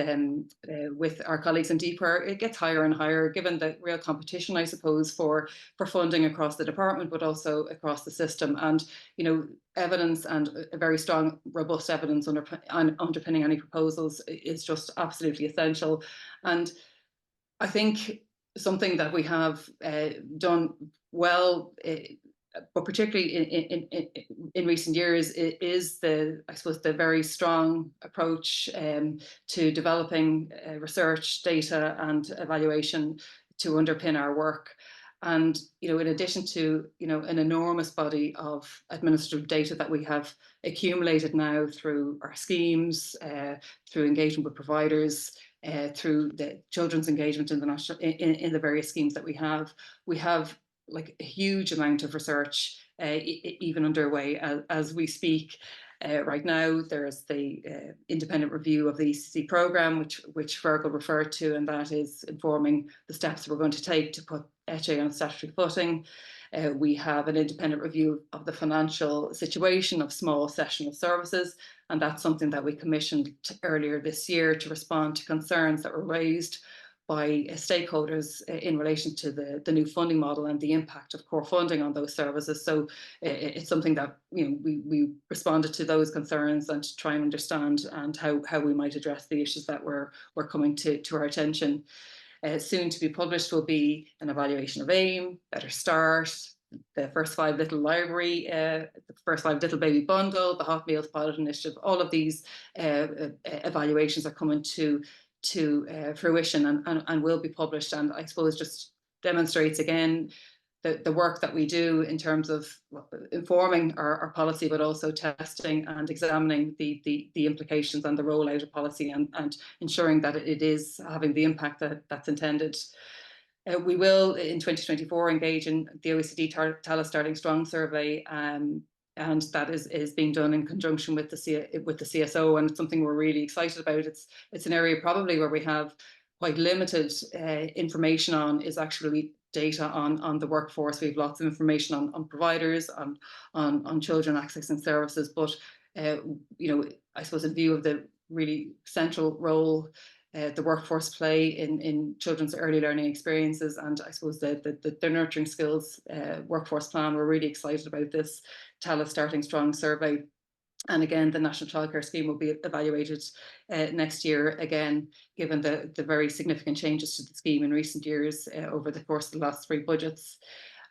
our colleagues in deeper, it gets higher and higher, given the real competition, I suppose, for funding across the department, but also across the system. And you know, evidence and a very strong, robust evidence underpinning any proposals is just absolutely essential. And I think something that we have done well, but particularly in recent years, is I suppose, the very strong approach to developing research, data, and evaluation to underpin our work. And you know, in addition to, you know, an enormous body of administrative data that we have accumulated now through our schemes, through engagement with providers, through the children's engagement in the various schemes that we have like a huge amount of research even underway as we speak. Right now, there's the independent review of the ECC programme, which Fergal referred to, and that is informing the steps we're going to take to put ECHE on statutory footing. We have an independent review of the financial situation of small sessional services, and that's something that we commissioned earlier this year to respond to concerns that were raised by stakeholders in relation to the new funding model and the impact of core funding on those services. So it's something that, you know, we responded to those concerns and to try and understand and how we might address the issues that were coming to our attention. Soon to be published will be an evaluation of AIM, Better Start, the First Five Little Library, the First Five Little Baby Bundle, the Hot Meals Pilot Initiative. All of these evaluations are coming to fruition and will be published, and I suppose just demonstrates again the work that we do in terms of informing our policy, but also testing and examining the implications and the rollout of policy, and ensuring that it is having the impact that's intended. We will, in 2024, engage in the OECD Tell Us Starting Strong survey, and that is being done in conjunction with the CSO, and it's something we're really excited about. It's an area probably where we have quite limited information on, is actually data on the workforce. We have lots of information on providers, on children accessing services, but you know, I suppose in view of the really central role the workforce play in children's early learning experiences, and I suppose the nurturing skills workforce plan, we're really excited about this Tell Us Starting Strong survey. And again, the National Childcare Scheme will be evaluated next year, again, given the very significant changes to the scheme in recent years over the course of the last 3 budgets.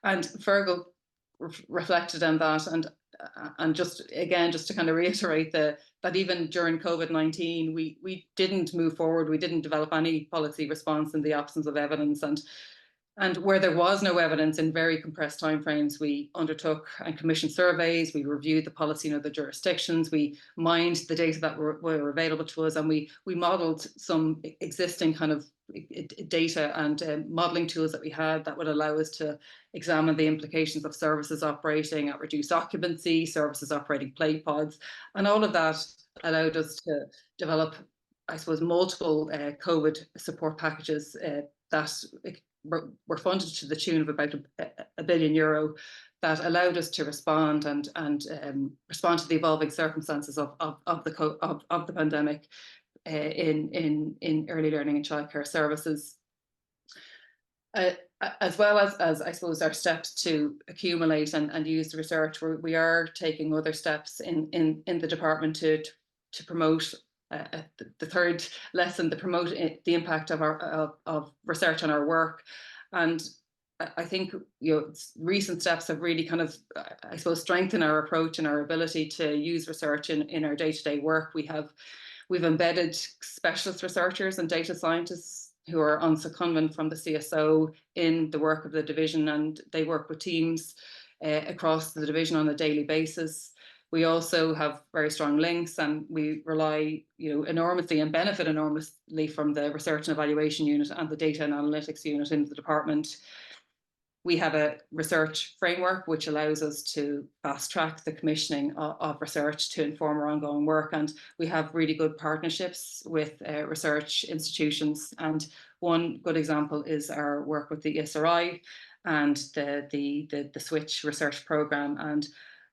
And Fergal reflected on that, and just to kind of reiterate that even during COVID-19, we didn't move forward, we didn't develop any policy response in the absence of evidence, and where there was no evidence, in very compressed timeframes, we undertook and commissioned surveys, we reviewed the policy in other jurisdictions, we mined the data that were available to us, and we modelled some existing kind of data and modelling tools that we had that would allow us to examine the implications of services operating at reduced occupancy, services operating play pods, and all of that allowed us to develop, I suppose, multiple COVID support packages that were funded to the tune of about €1 billion, that allowed us to respond and respond to the evolving circumstances of the pandemic in early learning and childcare services. As well as I suppose our steps to accumulate and use the research, we are taking other steps in the department to promote the third lesson, to promote the impact of research on our work. And I think, you know, recent steps have really kind of, I suppose, strengthened our approach and our ability to use research in our day-to-day work. We've embedded specialist researchers and data scientists who are on secondment from the CSO in the work of the division, and they work with teams across the division on a daily basis. We also have very strong links, and we rely, enormously and benefit enormously from the Research and Evaluation Unit and the Data and Analytics Unit in the department. We have a research framework which allows us to fast track the commissioning of research to inform our ongoing work, and we have really good partnerships with research institutions. And one good example is our work with the ISRI and the Switch research programme, and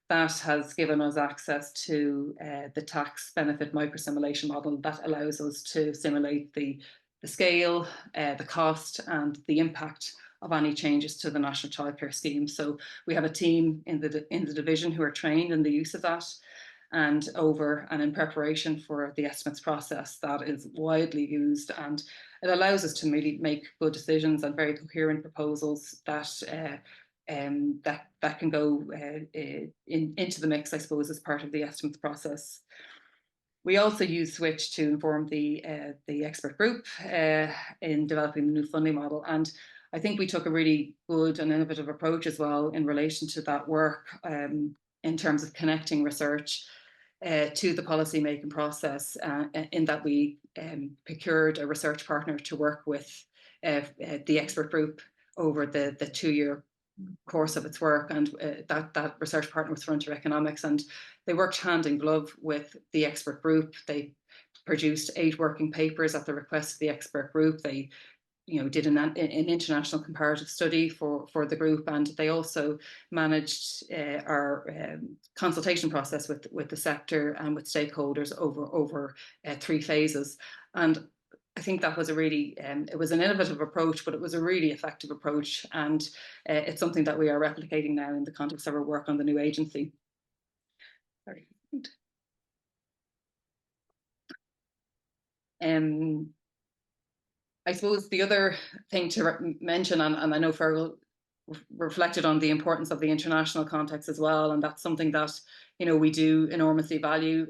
that has given us access to the tax benefit microsimulation model that allows us to simulate the scale, the cost, and the impact of any changes to the National Childcare Scheme. So we have a team in the division who are trained in the use of that, and in preparation for the estimates process that is widely used, and it allows us to really make good decisions and very coherent proposals that can go into the mix, I suppose, as part of the estimates process. We also use Switch to inform the expert group in developing the new funding model, and I think we took a really good and innovative approach as well in relation to that work, in terms of connecting research to the policy making process, in that we procured a research partner to work with the expert group over the 2-year course of its work, and that research partner was Frontier Economics, and they worked hand in glove with the expert group. They produced 8 working papers at the request of the expert group. They did an international comparative study for the group, and they also managed our consultation process with the sector and with stakeholders over 3 phases. And I think that was it was an innovative approach, but it was a really effective approach, and it's something that we are replicating now in the context of our work on the new agency. Sorry. I suppose the other thing to mention, and I know Fergal reflected on the importance of the international context as well, and that's something that we do enormously value,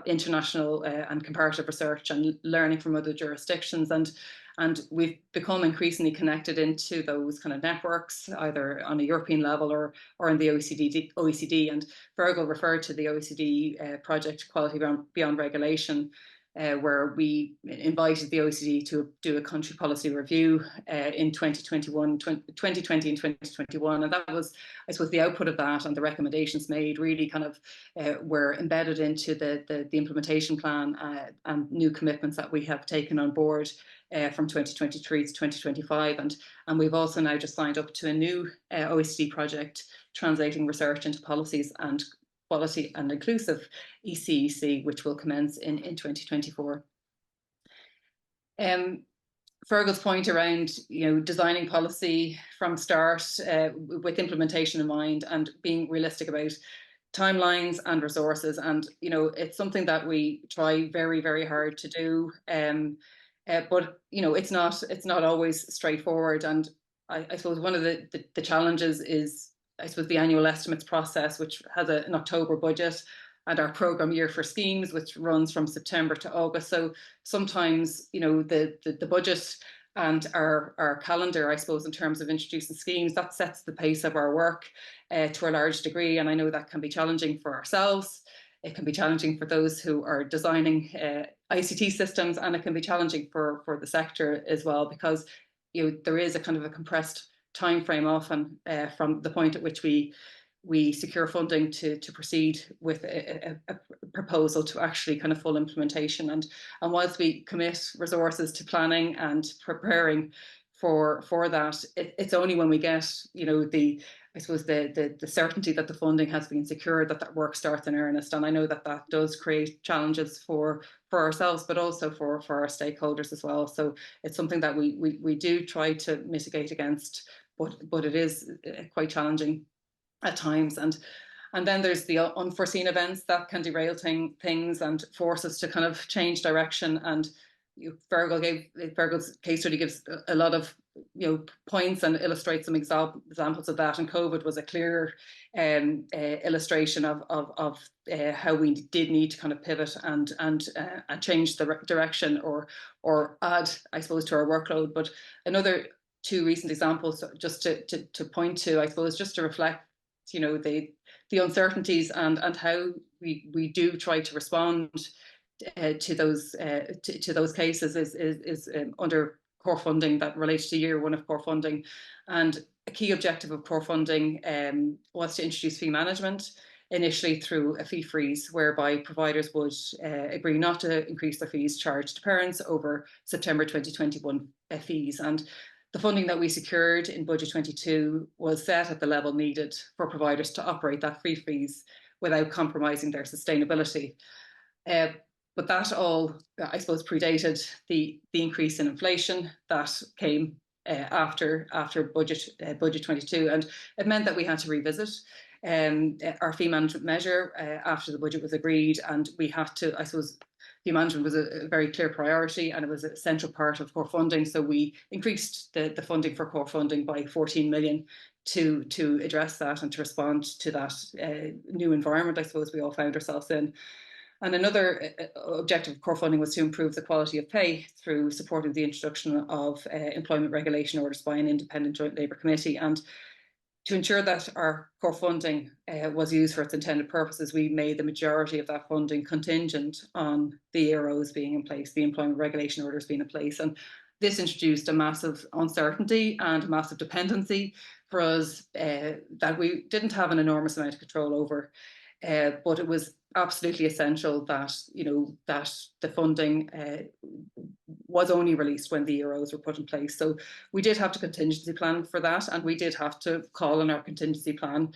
international and comparative research and learning from other jurisdictions, and we've become increasingly connected into those kind of networks, either on a European level or in the OECD. And Fergal referred to the OECD project Quality Beyond Regulation, where we invited the OECD to do a country policy review in 2020 and 2021. And that was, I suppose, the output of that, and the recommendations made really kind of were embedded into the implementation plan and new commitments that we have taken on board from 2023 to 2025. And we've also now just signed up to a new OECD project, translating research into policies and quality and inclusive ECEC, which will commence in 2024. Fergal's point around designing policy from start with implementation in mind, and being realistic about timelines and resources, and it's something that we try very, very hard to do, but it's not always straightforward. And I suppose one of the challenges is, I suppose, the annual estimates process, which has an October budget, and our programme year for schemes, which runs from September to August. So sometimes, the budget and our calendar, I suppose, in terms of introducing schemes, that sets the pace of our work to a large degree. And I know that can be challenging for ourselves. It can be challenging for those who are designing ICT systems, and it can be challenging for the sector as well, because there is a kind of a compressed time frame often from the point at which we secure funding to proceed with a proposal to actually kind of full implementation. And whilst we commit resources to planning and preparing for that, it's only when we get I suppose the certainty that the funding has been secured that work starts in earnest. And I know that does create challenges for ourselves, but also for our stakeholders as well. So it's something that we do try to mitigate against, but it is quite challenging at times. And then there's the unforeseen events that can derail things and force us to kind of change direction. And Fergal's case study gives a lot of points and illustrates some examples of that, and COVID was a clear illustration of how we did need to kind of pivot and change the direction or add, I suppose, to our workload. But another 2 recent examples just to point to, I suppose, just to reflect you know, the uncertainties and how we do try to respond to those cases is under core funding that relates to year one of core funding. And a key objective of core funding was to introduce fee management, initially through a fee freeze, whereby providers would agree not to increase their fees charged to parents over September 2021 fees. And the funding that we secured in Budget 22 was set at the level needed for providers to operate that fee freeze without compromising their sustainability. But that all, I suppose, predated the increase in inflation that came after Budget 22, and it meant that we had to revisit our fee management measure after the budget was agreed, and we had to, I suppose, fee management was a very clear priority and it was a central part of core funding. So we increased the funding for core funding by 14 million to address that and to respond to that new environment, I suppose, we all found ourselves in. And another objective of core funding was to improve the quality of pay through supporting the introduction of employment regulation orders by an independent joint labour committee. And to ensure that our core funding was used for its intended purposes, we made the majority of that funding contingent on the EROs being in place, the employment regulation orders being in place. And this introduced a massive uncertainty and a massive dependency for us that we didn't have an enormous amount of control over. But it was absolutely essential that, you know, that the funding was only released when the EROs were put in place. So we did have to contingency plan for that, and we did have to call on our contingency plan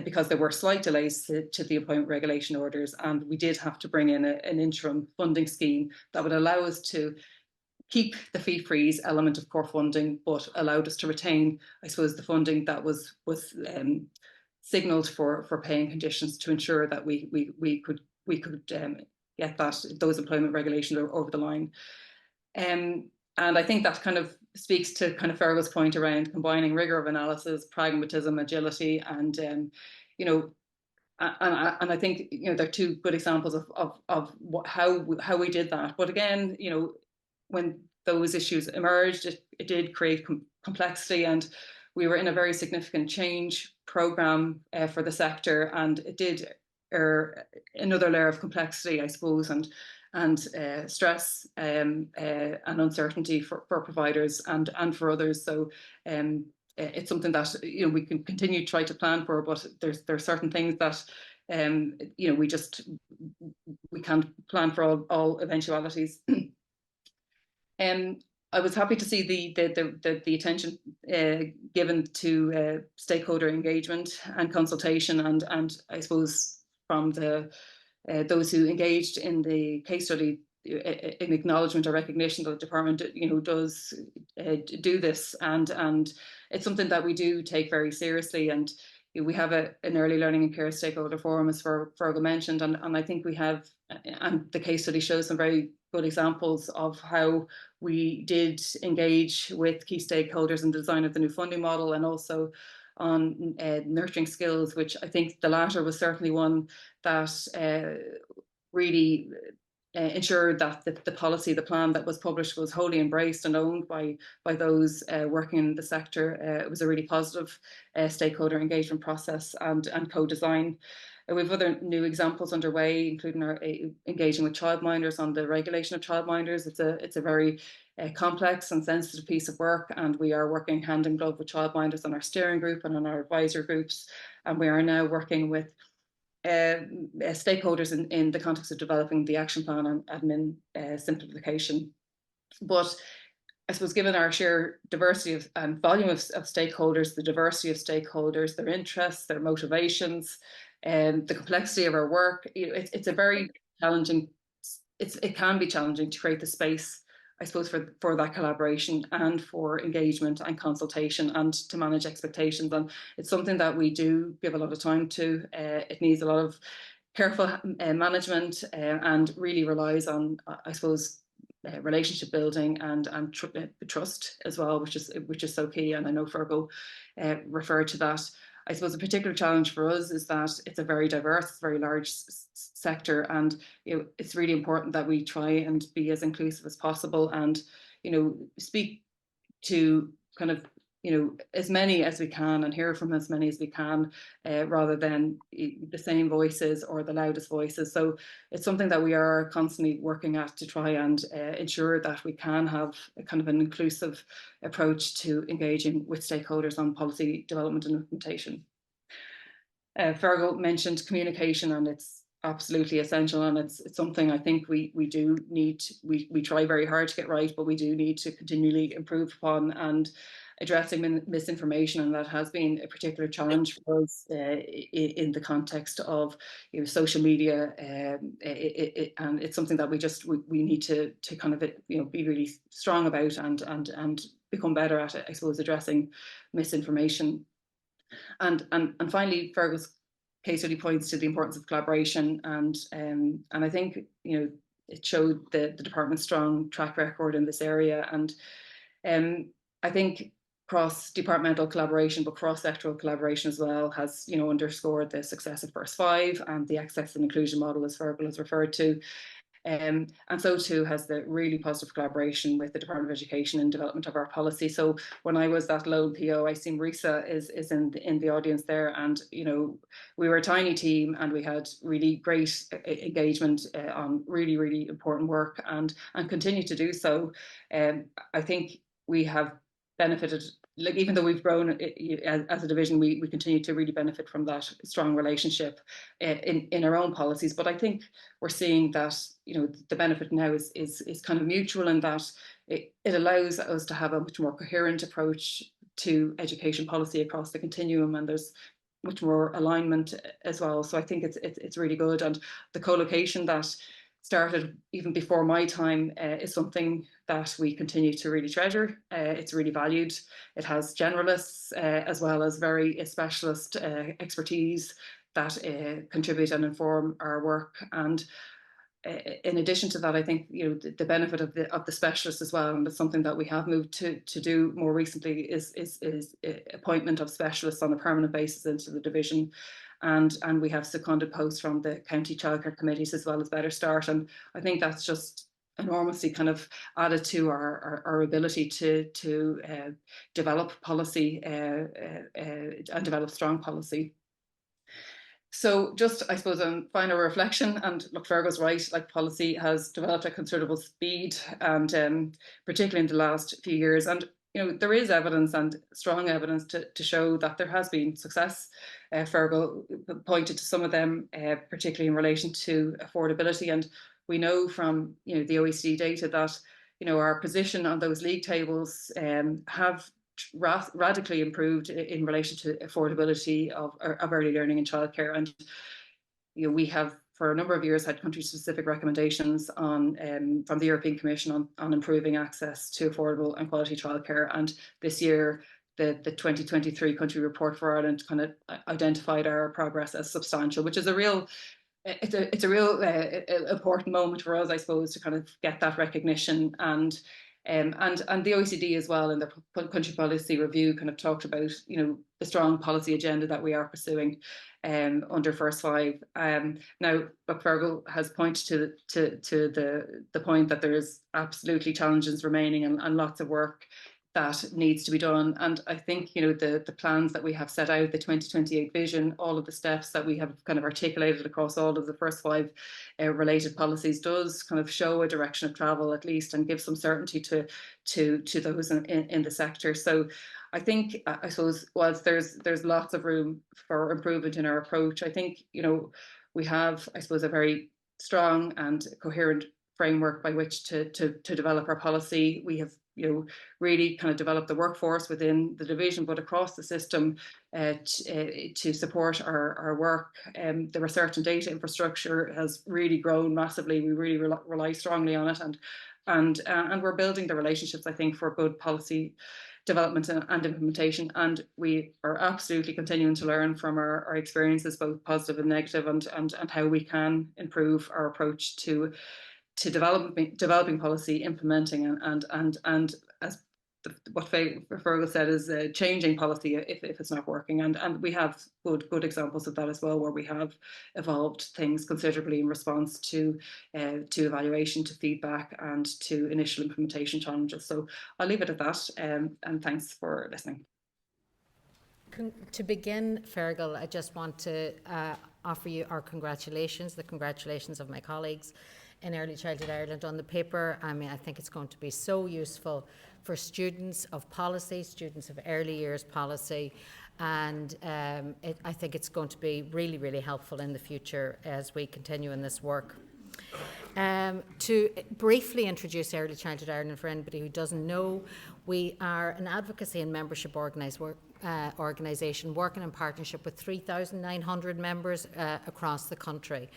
because there were slight delays to the employment regulation orders, and we did have to bring in an interim funding scheme that would allow us to keep the fee freeze element of core funding, but allowed us to retain, I suppose, the funding that was signalled for paying conditions to ensure that we could get those employment regulations over the line. And I think that kind of speaks to kind of Fergal's point around combining rigour of analysis, pragmatism, agility, and you know, and I think, you know, there are two good examples of how we did that. But again, you know, when those issues emerged, it did create complexity, and we were in a very significant change programme for the sector, and it did another layer of complexity, I suppose, and stress and uncertainty for providers and for others. So it's something that, you know, we can continue to try to plan for, but there are certain things that you know, we can't plan for all eventualities. I was happy to see the attention given to stakeholder engagement and consultation, and I suppose from those who engaged in the case study, an acknowledgement or recognition that the department, you know, does do this, and it's something that we do take very seriously. And we have an early learning and care stakeholder forum, as Fergal mentioned, and I think we have, and the case study shows some very good examples of how we did engage with key stakeholders in the design of the new funding model, and also on nurturing skills, which I think the latter was certainly one that really ensured that the policy, the plan that was published, was wholly embraced and owned by those working in the sector. It was a really positive stakeholder engagement process and co-design. We have other new examples underway, including our engaging with childminders on the regulation of childminders. It's a very complex and sensitive piece of work, and we are working hand in glove with childminders on our steering group and on our advisor groups. And we are now working with stakeholders in the context of developing the action plan on admin simplification. But I suppose, given our sheer diversity and volume of stakeholders, the diversity of stakeholders, their interests, their motivations, and the complexity of our work, it's a very challenging. It can be challenging to create the space, I suppose, for that collaboration and for engagement and consultation and to manage expectations. And it's something that we do give a lot of time to. It needs a lot of careful management and really relies on, I suppose, relationship building and trust as well, which is so key. And I know Fergal referred to that. I suppose a particular challenge for us is that it's a very diverse, very large sector, and it's really important that we try and be as inclusive as possible, and speak to kind of as many as we can and hear from as many as we can, rather than the same voices or the loudest voices. So it's something that we are constantly working at to try and ensure that we can have a kind of an inclusive approach to engaging with stakeholders on policy development and implementation. Fergal mentioned communication, and it's absolutely essential, and it's something I think we do need. We try very hard to get right, but we do need to continually improve upon, and addressing misinformation, and that has been a particular challenge for us in the context of social media, and it's something that we need to kind of be really strong about and become better at it, I suppose, addressing misinformation. And finally, Fergal's case study points to the importance of collaboration, and I think it showed the department's strong track record in this area, and I think cross-departmental collaboration, but cross-sectoral collaboration as well, has underscored the success of First Five and the access and inclusion model, as Fergal has referred to. And so too has the really positive collaboration with the Department of Education and development of our policy. So when I was that lone PO, I see Teresa is in the audience there, and we were a tiny team, and we had really great engagement on really important work, and continue to do so. I think we have benefited, like, even though we've grown as a division, we continue to really benefit from that strong relationship in our own policies. But I think we're seeing that the benefit now is kind of mutual, in that it allows us to have a much more coherent approach to education policy across the continuum, and there's much more alignment as well. So I think it's really good, and the co-location that started even before my time is something that we continue to really treasure. It's really valued. It has generalists as well as very specialist expertise that contribute and inform our work. And in addition to that, I think the benefit of the specialists as well, and it's something that we have moved to do more recently, is appointment of specialists on a permanent basis into the division. And we have seconded posts from the county childcare committees as well as Better Start, and I think that's just enormously kind of added to our ability to develop policy and develop strong policy. So just, I suppose, on final reflection, and look, Fergal's right, like, policy has developed at considerable speed, and particularly in the last few years. And there is evidence, and strong evidence, to show that there has been success. Fergal pointed to some of them, particularly in relation to affordability. And we know from the OECD data that our position on those league tables have radically improved in relation to affordability of early learning and childcare. And we have, for a number of years, had country-specific recommendations on from the European Commission on improving access to affordable and quality childcare. And this year, the 2023 country report for Ireland kind of identified our progress as substantial, which is a real important moment for us, I suppose, to kind of get that recognition. And the OECD as well, in their country policy review, kind of talked about the strong policy agenda that we are pursuing under First Five. Now, but Fergal has pointed to the point that there is absolutely challenges remaining, and lots of work that needs to be done. And I think the plans that we have set out, the 2028 vision, all of the steps that we have kind of articulated across all of the First Five related policies, does kind of show a direction of travel, at least, and give some certainty to those in the sector. So I think, I suppose, whilst there's lots of room for improvement in our approach, I think we have, I suppose, a very strong and coherent framework by which to develop our policy. We have really kind of develop the workforce within the division, but across the system, to support our work. The research and data infrastructure has really grown massively. We really rely strongly on it, and we're building the relationships, I think, for good policy development and implementation. And we are absolutely continuing to learn from our experiences, both positive and negative, and how we can improve our approach to developing policy, implementing, and as what Fergal said, is changing policy if it's not working. And we have good examples of that as well, where we have evolved things considerably in response to evaluation, to feedback, and to initial implementation challenges. So I'll leave it at that, and thanks for listening. To begin, Fergal, I just want to offer you our congratulations, the congratulations of my colleagues in Early Childhood Ireland on the paper. I mean, I think it's going to be so useful for students of policy, students of early years policy, and I think it's going to be really, really helpful in the future as we continue in this work. To briefly introduce Early Childhood Ireland for anybody who doesn't know, we are an advocacy and membership organisation working in partnership with 3,900 members across the country,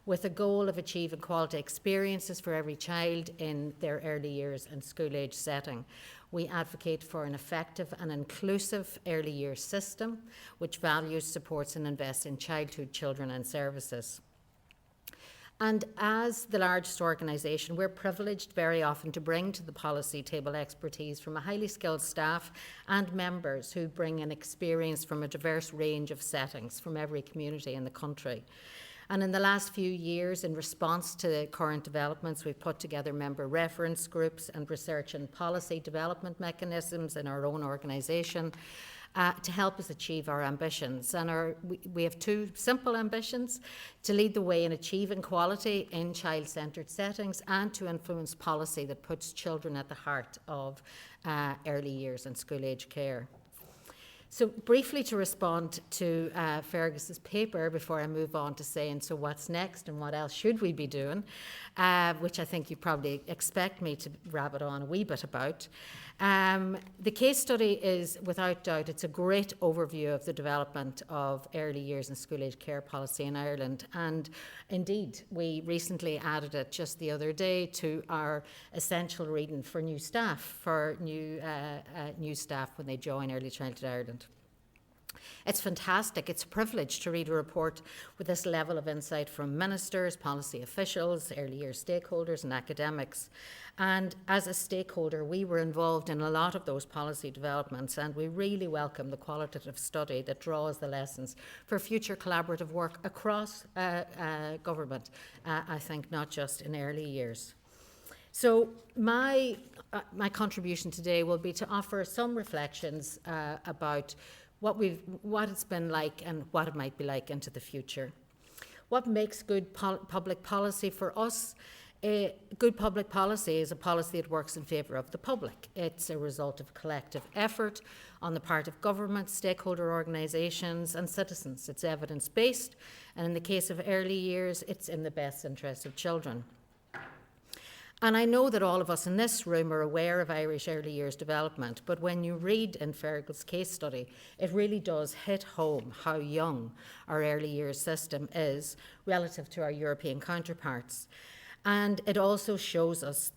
with a goal of achieving quality experiences for every child in their early years and school age setting. We advocate for an effective and inclusive early years system which values, supports and invests in childhood, children and services. And as the largest organisation, we're privileged very often to bring to the policy table expertise from a highly skilled staff and members who bring an experience from a diverse range of settings from every community in the country. And in the last few years, in response to the current developments, we've put together member reference groups and research and policy development mechanisms in our own organisation to help us achieve our ambitions. And we have two simple ambitions: to lead the way in achieving quality in child-centred settings and to influence policy that puts children at the heart of early years and school-age care. So briefly to respond to Fergus's paper before I move on to saying, so what's next and what else should we be doing, which I think you probably expect me to rabbit on a wee bit about. The case study is, without doubt, it's a great overview of the development of early years and school age care policy in Ireland. And indeed, we recently added it just the other day to our essential reading for new staff, new staff when they join Early Childhood Ireland. It's fantastic. It's a privilege to read a report with this level of insight from ministers, policy officials, early years stakeholders and academics. And as a stakeholder, we were involved in a lot of those policy developments, and we really welcome the qualitative study that draws the lessons for future collaborative work across government, I think not just in early years. So my contribution today will be to offer some reflections about what it's been like and what it might be like into the future. What makes good public policy for us? Good public policy is a policy that works in favour of the public. It's a result of collective effort on the part of government, stakeholder organisations and citizens. It's evidence-based, and in the case of early years, it's in the best interest of children. And I know that all of us in this room are aware of Irish early years development, but when you read in Fergal's case study, it really does hit home how young our early years system is relative to our European counterparts. And it also shows us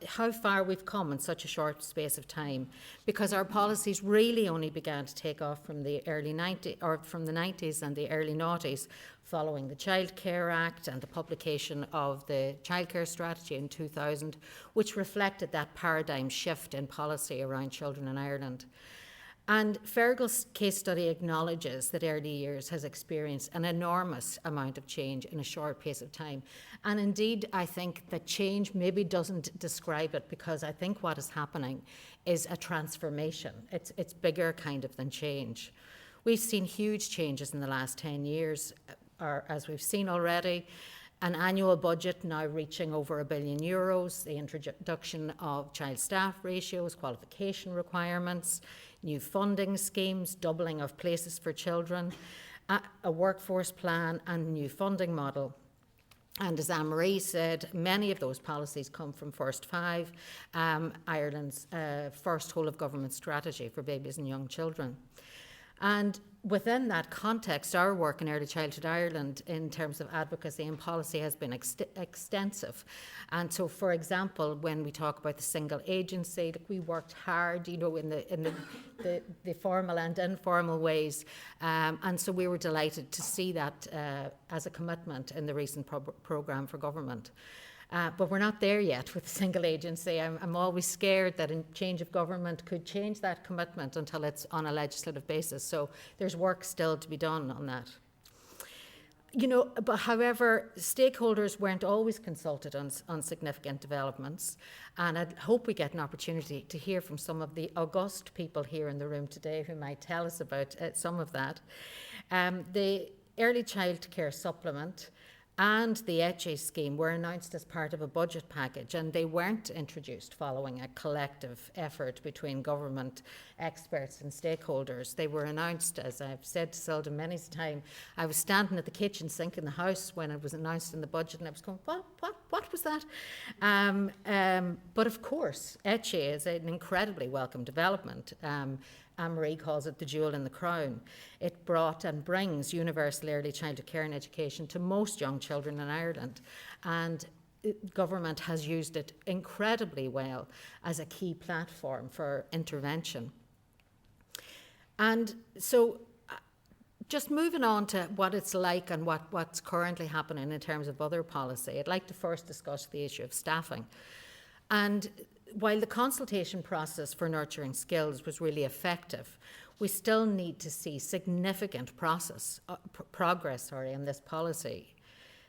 how far we've come in such a short space of time, because our policies really only began to take off from the early 90s, or from the 90s and the early noughties, following the Child Care Act and the publication of the Childcare Strategy in 2000, which reflected that paradigm shift in policy around children in Ireland. And Fergal's case study acknowledges that early years has experienced an enormous amount of change in a short pace of time. And indeed, I think that change maybe doesn't describe it, because I think what is happening is a transformation. It's bigger kind of than change. We've seen huge changes in the last 10 years, as we've seen already. An annual budget now reaching over €1 billion, the introduction of child staff ratios, qualification requirements, new funding schemes, doubling of places for children, a workforce plan and new funding model. And as Anne-Marie said, many of those policies come from First Five, Ireland's first whole-of-government strategy for babies and young children. And within that context, our work in Early Childhood Ireland in terms of advocacy and policy has been extensive. And so, for example, when we talk about the single agency, we worked hard, in the formal and informal ways. And so we were delighted to see that as a commitment in the recent programme for government. But we're not there yet with the single agency. I'm always scared that a change of government could change that commitment until it's on a legislative basis. So there's work still to be done on that. But however, stakeholders weren't always consulted on significant developments, and I hope we get an opportunity to hear from some of the august people here in the room today who might tell us about some of that. The Early Childcare Supplement and the ECHE scheme were announced as part of a budget package, and they weren't introduced following a collective effort between government experts and stakeholders. They were announced, as I've said to Selden many times, I was standing at the kitchen sink in the house when it was announced in the budget, and I was going, what was that? But of course, ECHE is an incredibly welcome development. Anne-Marie calls it the jewel in the crown. It brought and brings universal early childhood care and education to most young children in Ireland, and government has used it incredibly well as a key platform for intervention. And so just moving on to what it's like and what's currently happening in terms of other policy, I'd like to first discuss the issue of staffing. And while the consultation process for nurturing skills was really effective, we still need to see significant progress in this policy.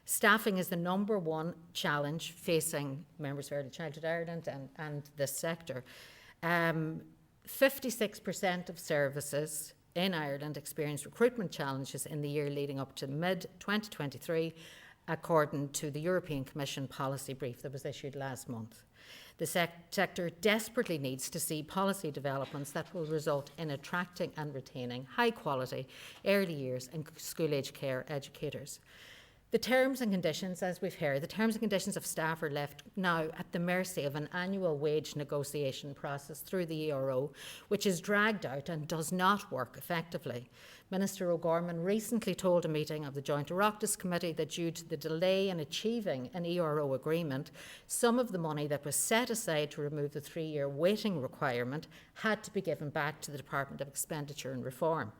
Staffing is the number one challenge facing members of Early Childhood Ireland and this sector. 56% of services in Ireland experienced recruitment challenges in the year leading up to mid-2023, according to the European Commission policy brief that was issued last month. The sector desperately needs to see policy developments that will result in attracting and retaining high-quality early years and school-age care educators. The terms and conditions, as we've heard, the terms and conditions of staff are left now at the mercy of an annual wage negotiation process through the ERO, which is dragged out and does not work effectively. Minister O'Gorman recently told a meeting of the Joint Oireachtas Committee that due to the delay in achieving an ERO agreement, some of the money that was set aside to remove the 3-year waiting requirement had to be given back to the Department of Expenditure and Reform.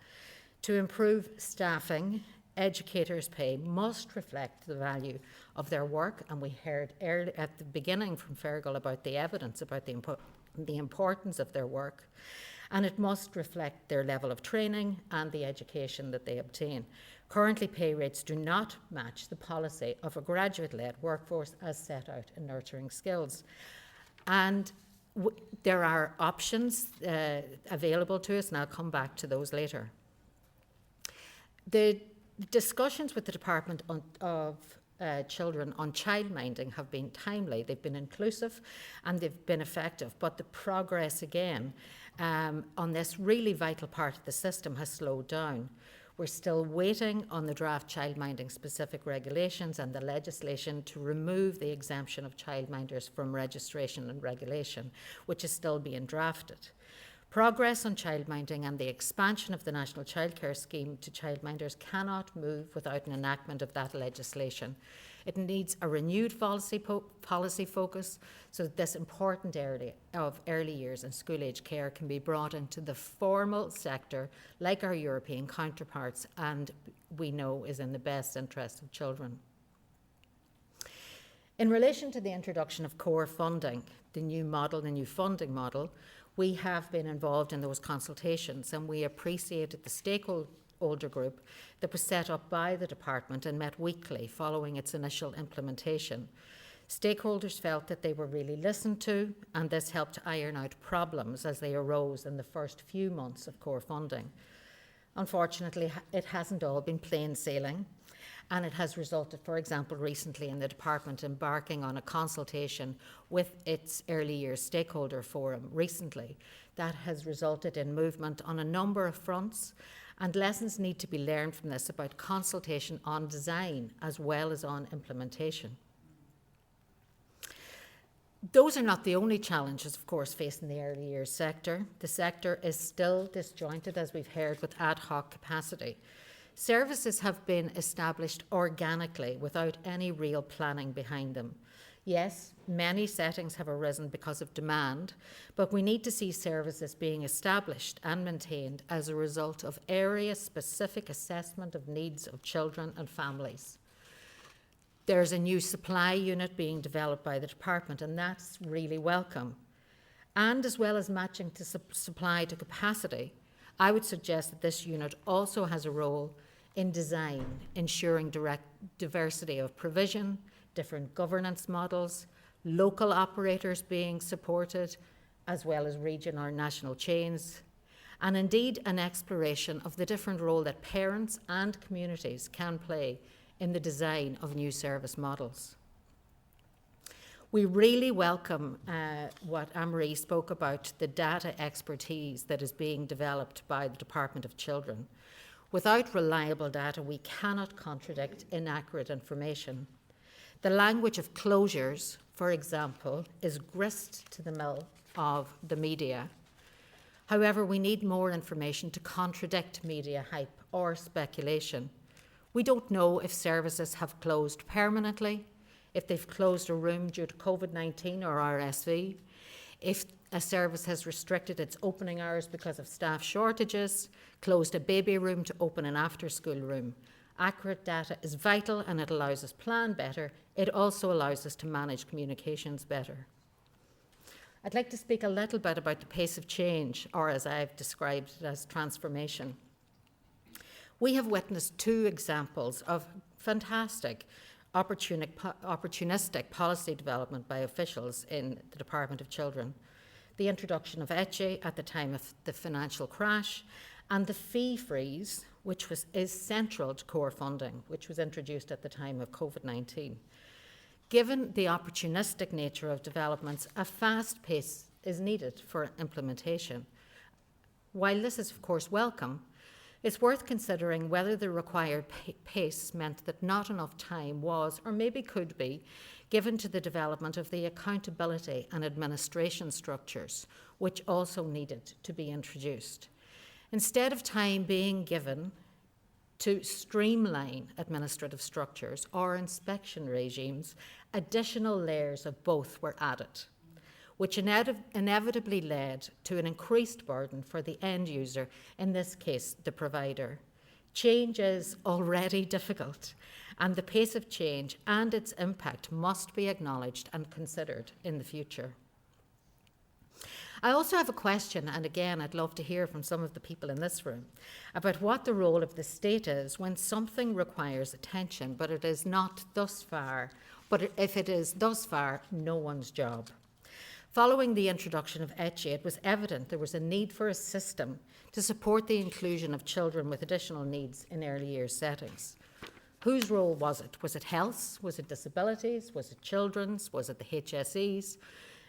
To improve staffing, educators' pay must reflect the value of their work, and we heard early at the beginning from Fergal about the evidence about the importance of their work, and it must reflect their level of training and the education that they obtain. Currently, pay rates do not match the policy of a graduate-led workforce as set out in Nurturing Skills. And there are options available to us, and I'll come back to those later. The discussions with the Department of Children on childminding have been timely, they've been inclusive and they've been effective, but the progress again on this really vital part of the system has slowed down. We're still waiting on the draft childminding specific regulations and the legislation to remove the exemption of childminders from registration and regulation, which is still being drafted. Progress on childminding and the expansion of the National Childcare Scheme to childminders cannot move without an enactment of that legislation. It needs a renewed policy focus so that this important area of early years and school-age care can be brought into the formal sector like our European counterparts, and we know is in the best interest of children. In relation to the introduction of core funding, the new funding model, we have been involved in those consultations, and we appreciated the stakeholder group that was set up by the department and met weekly following its initial implementation. Stakeholders felt that they were really listened to, and this helped to iron out problems as they arose in the first few months of core funding. Unfortunately, it hasn't all been plain sailing, and it has resulted, for example, recently in the department embarking on a consultation with its early years stakeholder forum recently. That has resulted in movement on a number of fronts, and lessons need to be learned from this about consultation on design as well as on implementation. Those are not the only challenges, of course, facing the early years sector. The sector is still disjointed, as we've heard, with ad hoc capacity. Services have been established organically without any real planning behind them. Yes, many settings have arisen because of demand, but we need to see services being established and maintained as a result of area-specific assessment of needs of children and families. There's a new supply unit being developed by the department, and that's really welcome. And as well as matching to supply to capacity, I would suggest that this unit also has a role in design, ensuring diversity of provision, different governance models, local operators being supported, as well as regional or national chains, and indeed an exploration of the different role that parents and communities can play in the design of new service models. We really welcome what Anne-Marie spoke about, the data expertise that is being developed by the Department of Children. Without reliable data, we cannot contradict inaccurate information. The language of closures, for example, is grist to the mill of the media. However, we need more information to contradict media hype or speculation. We don't know if services have closed permanently, if they've closed a room due to COVID-19 or RSV, if a service has restricted its opening hours because of staff shortages, closed a baby room to open an after-school room. Accurate data is vital and it allows us plan better. It also allows us to manage communications better. I'd like to speak a little bit about the pace of change, or as I've described it as transformation. We have witnessed two examples of fantastic opportunistic policy development by officials in the Department of Children. The introduction of ECHE at the time of the financial crash, and the fee freeze, which is central to core funding, which was introduced at the time of COVID-19. Given the opportunistic nature of developments, a fast pace is needed for implementation. While this is of course welcome, it's worth considering whether the required pace meant that not enough time was, or maybe could be, given to the development of the accountability and administration structures, which also needed to be introduced. Instead of time being given to streamline administrative structures or inspection regimes, additional layers of both were added, which inevitably led to an increased burden for the end user, in this case, the provider. Change is already difficult, and the pace of change and its impact must be acknowledged and considered in the future. I also have a question, and again, I'd love to hear from some of the people in this room, about what the role of the state is when something requires attention, but it is not thus far, but if it is thus far, no one's job. Following the introduction of ECHE, it was evident there was a need for a system to support the inclusion of children with additional needs in early years settings. Whose role was it? Was it health? Was it disabilities? Was it children's? Was it the HSEs?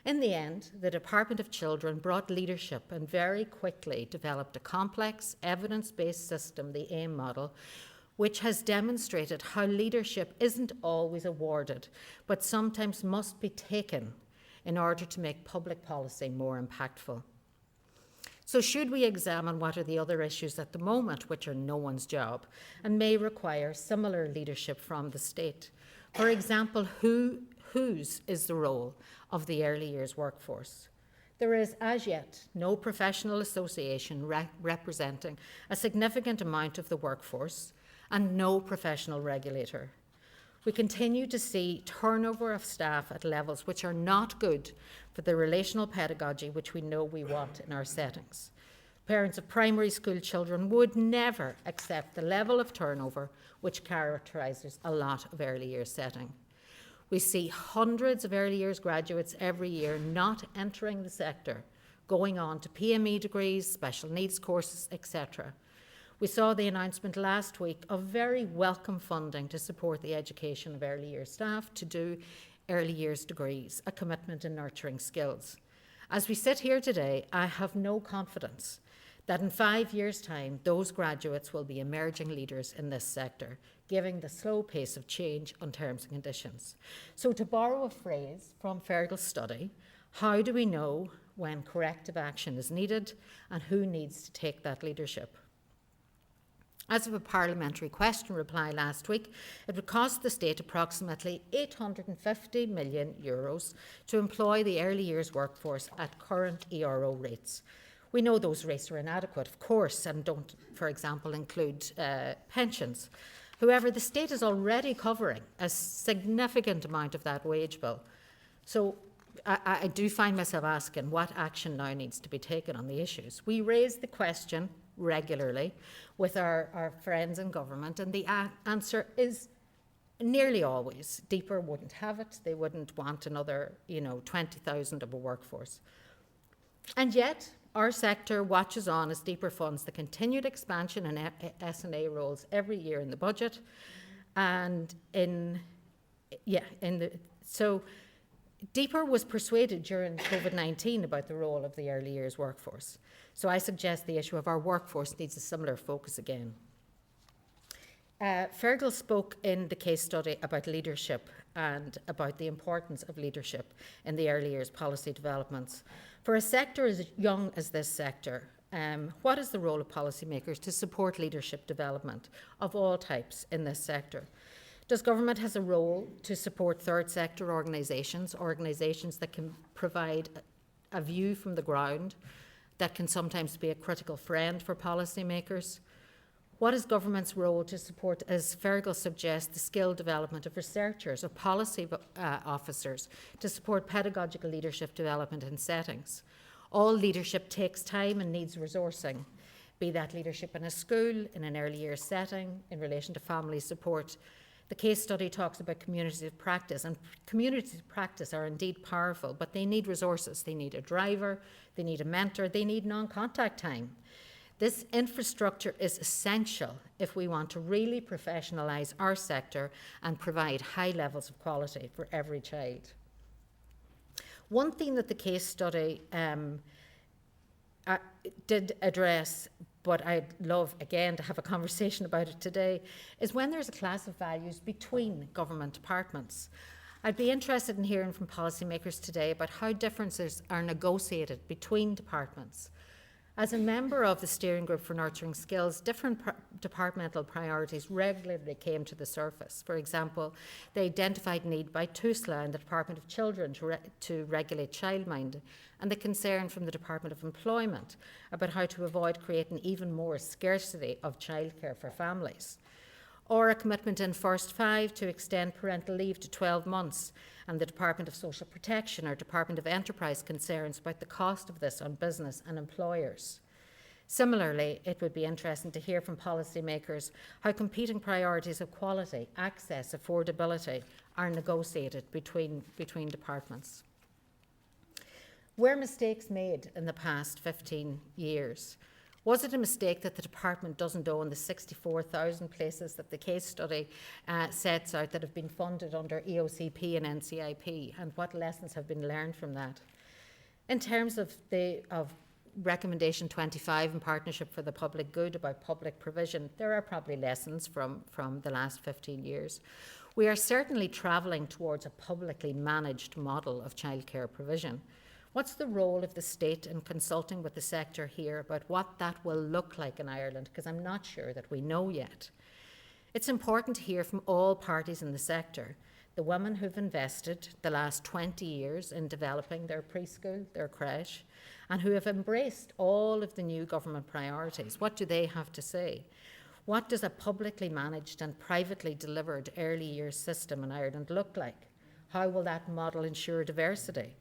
In the end, the Department of Children brought leadership and very quickly developed a complex, evidence-based system, the AIM model, which has demonstrated how leadership isn't always awarded, but sometimes must be taken in order to make public policy more impactful. So should we examine what are the other issues at the moment which are no one's job and may require similar leadership from the state? For example, whose is the role of the early years workforce? There is as yet no professional association representing a significant amount of the workforce and no professional regulator. We continue to see turnover of staff at levels which are not good for the relational pedagogy which we know we want in our settings. Parents of primary school children would never accept the level of turnover which characterises a lot of early years setting. We see hundreds of early years graduates every year not entering the sector, going on to PME degrees, special needs courses, etc. We saw the announcement last week of very welcome funding to support the education of early years staff to do early years degrees, a commitment in nurturing skills. As we sit here today, I have no confidence that in 5 years' time, those graduates will be emerging leaders in this sector, given the slow pace of change on terms and conditions. So to borrow a phrase from Fergal's study, how do we know when corrective action is needed and who needs to take that leadership? As of a parliamentary question reply last week, it would cost the state approximately €850 million to employ the early years workforce at current ERO rates. We know those rates are inadequate, of course, and don't, for example, include pensions. However, the state is already covering a significant amount of that wage bill. So I do find myself asking what action now needs to be taken on the issues. We raised the question regularly with our friends in government, and the answer is nearly always deeper wouldn't have it. They wouldn't want another, 20,000 of a workforce. And yet, our sector watches on as deeper funds the continued expansion in S&A roles every year in the budget, and so Deeper was persuaded during COVID-19 about the role of the early years workforce. So I suggest the issue of our workforce needs a similar focus again. Fergal spoke in the case study about leadership and about the importance of leadership in the early years policy developments. For a sector as young as this sector, what is the role of policymakers to support leadership development of all types in this sector? Does government has a role to support third sector organisations that can provide a view from the ground, that can sometimes be a critical friend for policymakers? What is government's role to support, as Fergal suggests, the skill development of researchers, of policy officers, to support pedagogical leadership development in settings? All leadership takes time and needs resourcing, be that leadership in a school, in an early years setting, in relation to family support. The case study talks about communities of practice, and communities of practice are indeed powerful, but they need resources. They need a driver, they need a mentor, they need non-contact time. This infrastructure is essential if we want to really professionalise our sector and provide high levels of quality for every child. One theme that the case study did address, but I'd love again to have a conversation about it today, is when there's a clash of values between government departments. I'd be interested in hearing from policymakers today about how differences are negotiated between departments. As a member of the Steering Group for Nurturing Skills, different departmental priorities regularly came to the surface. For example, the identified need by TUSLA in the Department of Children to regulate childminding, and the concern from the Department of Employment about how to avoid creating even more scarcity of childcare for families. Or a commitment in First 5 to extend parental leave to 12 months, and the Department of Social Protection or Department of Enterprise concerns about the cost of this on business and employers. Similarly, it would be interesting to hear from policymakers how competing priorities of quality, access, affordability are negotiated between departments. Were mistakes made in the past 15 years? Was it a mistake that the department doesn't own the 64,000 places that the case study sets out that have been funded under EOCP and NCIP, and what lessons have been learned from that? In terms of Recommendation 25 in Partnership for the Public Good about public provision, there are probably lessons from the last 15 years. We are certainly travelling towards a publicly managed model of childcare provision. What's the role of the state in consulting with the sector here about what that will look like in Ireland? Because I'm not sure that we know yet. It's important to hear from all parties in the sector, the women who've invested the last 20 years in developing their preschool, their creche, and who have embraced all of the new government priorities. What do they have to say? What does a publicly managed and privately delivered early years system in Ireland look like? How will that model ensure diversity?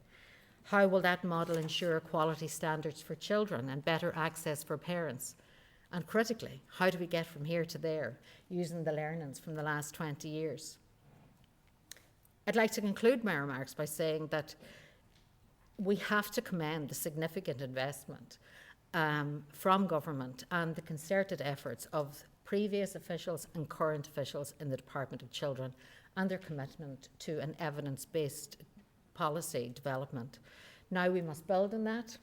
How will that model ensure quality standards for children and better access for parents? And critically, how do we get from here to there using the learnings from the last 20 years? I'd like to conclude my remarks by saying that we have to commend the significant investment from government and the concerted efforts of previous officials and current officials in the Department of Children and their commitment to an evidence-based policy development. Now we must build on that,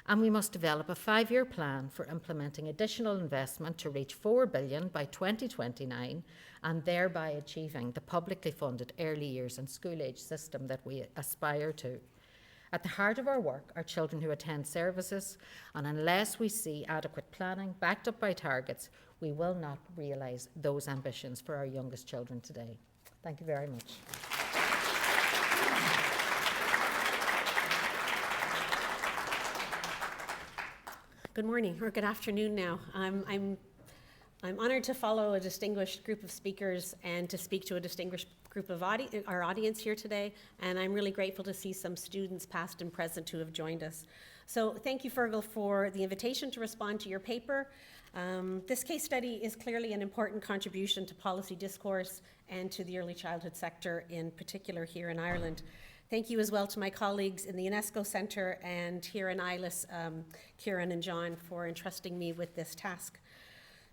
and we must develop a 5-year plan for implementing additional investment to reach $4 billion by 2029 and thereby achieving the publicly funded early years and school age system that we aspire to. At the heart of our work are children who attend services, and unless we see adequate planning backed up by targets, we will not realise those ambitions for our youngest children today. Thank you very much. Good morning, or good afternoon now. I'm honoured to follow a distinguished group of speakers and to speak to a distinguished group of our audience here today, and I'm really grateful to see some students past and present who have joined us. So thank you, Fergal, for the invitation to respond to your paper. This case study is clearly an important contribution to policy discourse and to the early childhood sector in particular here in Ireland. Thank you as well to my colleagues in the UNESCO Centre and here in ILAS, Kieran and John, for entrusting me with this task.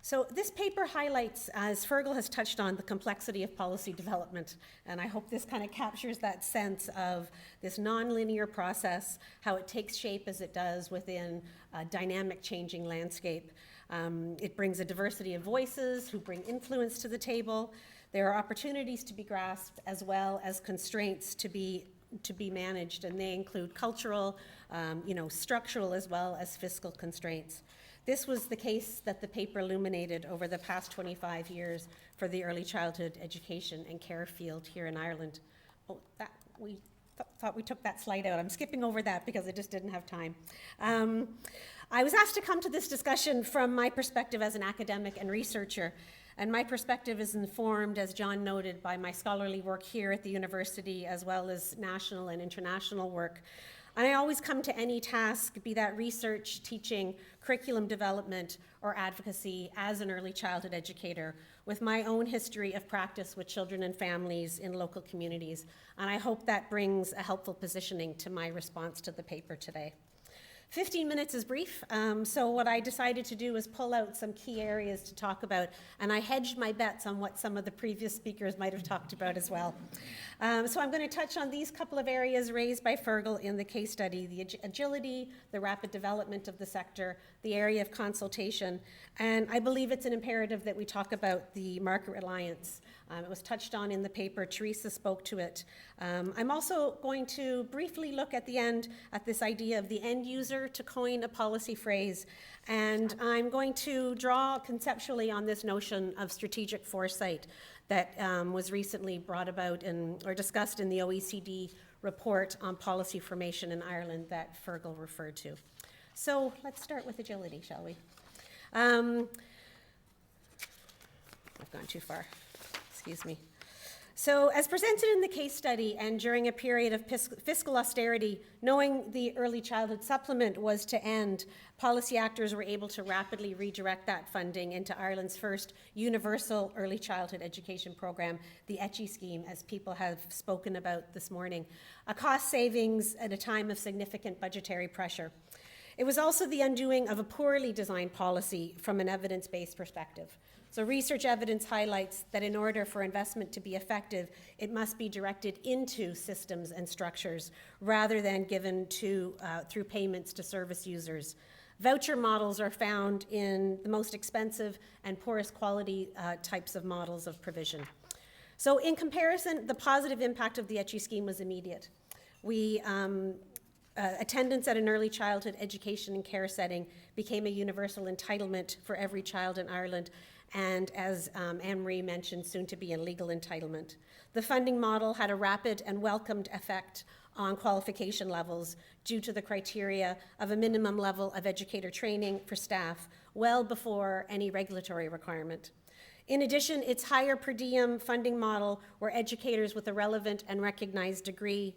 So this paper highlights, as Fergal has touched on, the complexity of policy development. And I hope this kind of captures that sense of this non-linear process, how it takes shape as it does within a dynamic changing landscape. It brings a diversity of voices who bring influence to the table. There are opportunities to be grasped as well as constraints to be managed, and they include cultural, structural as well as fiscal constraints. This was the case that the paper illuminated over the past 25 years for the early childhood education and care field here in Ireland. Oh, we thought we took that slide out. I'm skipping over that because I just didn't have time. I was asked to come to this discussion from my perspective as an academic and researcher, and my perspective is informed, as John noted, by my scholarly work here at the university as well as national and international work. And I always come to any task, be that research, teaching, curriculum development, or advocacy as an early childhood educator with my own history of practice with children and families in local communities. And I hope that brings a helpful positioning to my response to the paper today. 15 minutes is brief, so what I decided to do is pull out some key areas to talk about, and I hedged my bets on what some of the previous speakers might have talked about as well. So I'm going to touch on these couple of areas raised by Fergal in the case study: the agility, the rapid development of the sector, the area of consultation, and I believe it's an imperative that we talk about the market reliance. It was touched on in the paper. Teresa spoke to it. I'm also going to briefly look at the end at this idea of the end user, to coin a policy phrase, and I'm going to draw conceptually on this notion of strategic foresight that was recently brought about or discussed in the OECD report on policy formation in Ireland that Fergal referred to. So let's start with agility, shall we? I've gone too far. Excuse me. So as presented in the case study and during a period of fiscal austerity, knowing the early childhood supplement was to end, policy actors were able to rapidly redirect that funding into Ireland's first universal early childhood education program, the ECHI scheme, as people have spoken about this morning, a cost savings at a time of significant budgetary pressure. It was also the undoing of a poorly designed policy from an evidence-based perspective. So research evidence highlights that in order for investment to be effective, it must be directed into systems and structures rather than given through payments to service users. Voucher models are found in the most expensive and poorest quality types of models of provision. So in comparison, the positive impact of the ECHI scheme was immediate. Attendance at an early childhood education and care setting became a universal entitlement for every child in Ireland, and as Anne-Marie mentioned, soon to be a legal entitlement. The funding model had a rapid and welcomed effect on qualification levels due to the criteria of a minimum level of educator training for staff well before any regulatory requirement. In addition, its higher per diem funding model, where educators with a relevant and recognized degree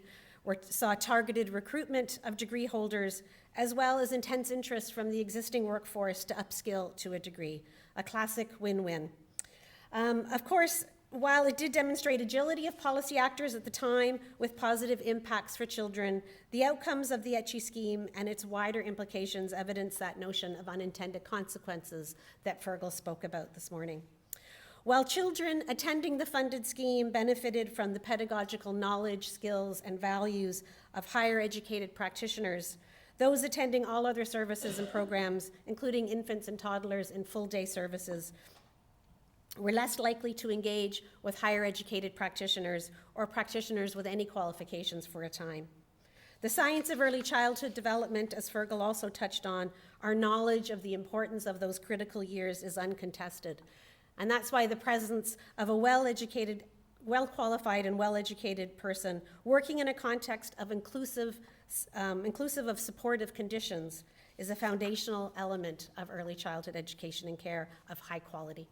saw targeted recruitment of degree holders, as well as intense interest from the existing workforce to upskill to a degree, a classic win-win. Of course, while it did demonstrate agility of policy actors at the time with positive impacts for children, the outcomes of the ECHI scheme and its wider implications evidence that notion of unintended consequences that Fergal spoke about this morning. While children attending the funded scheme benefited from the pedagogical knowledge, skills, and values of higher educated practitioners, those attending all other services and programs, including infants and toddlers in full-day services, were less likely to engage with higher educated practitioners or practitioners with any qualifications for a time. The science of early childhood development, as Fergal also touched on, our knowledge of the importance of those critical years is uncontested. And that's why the presence of a well-educated, well-qualified and well-educated person working in a context of inclusive of supportive conditions is a foundational element of early childhood education and care of high quality.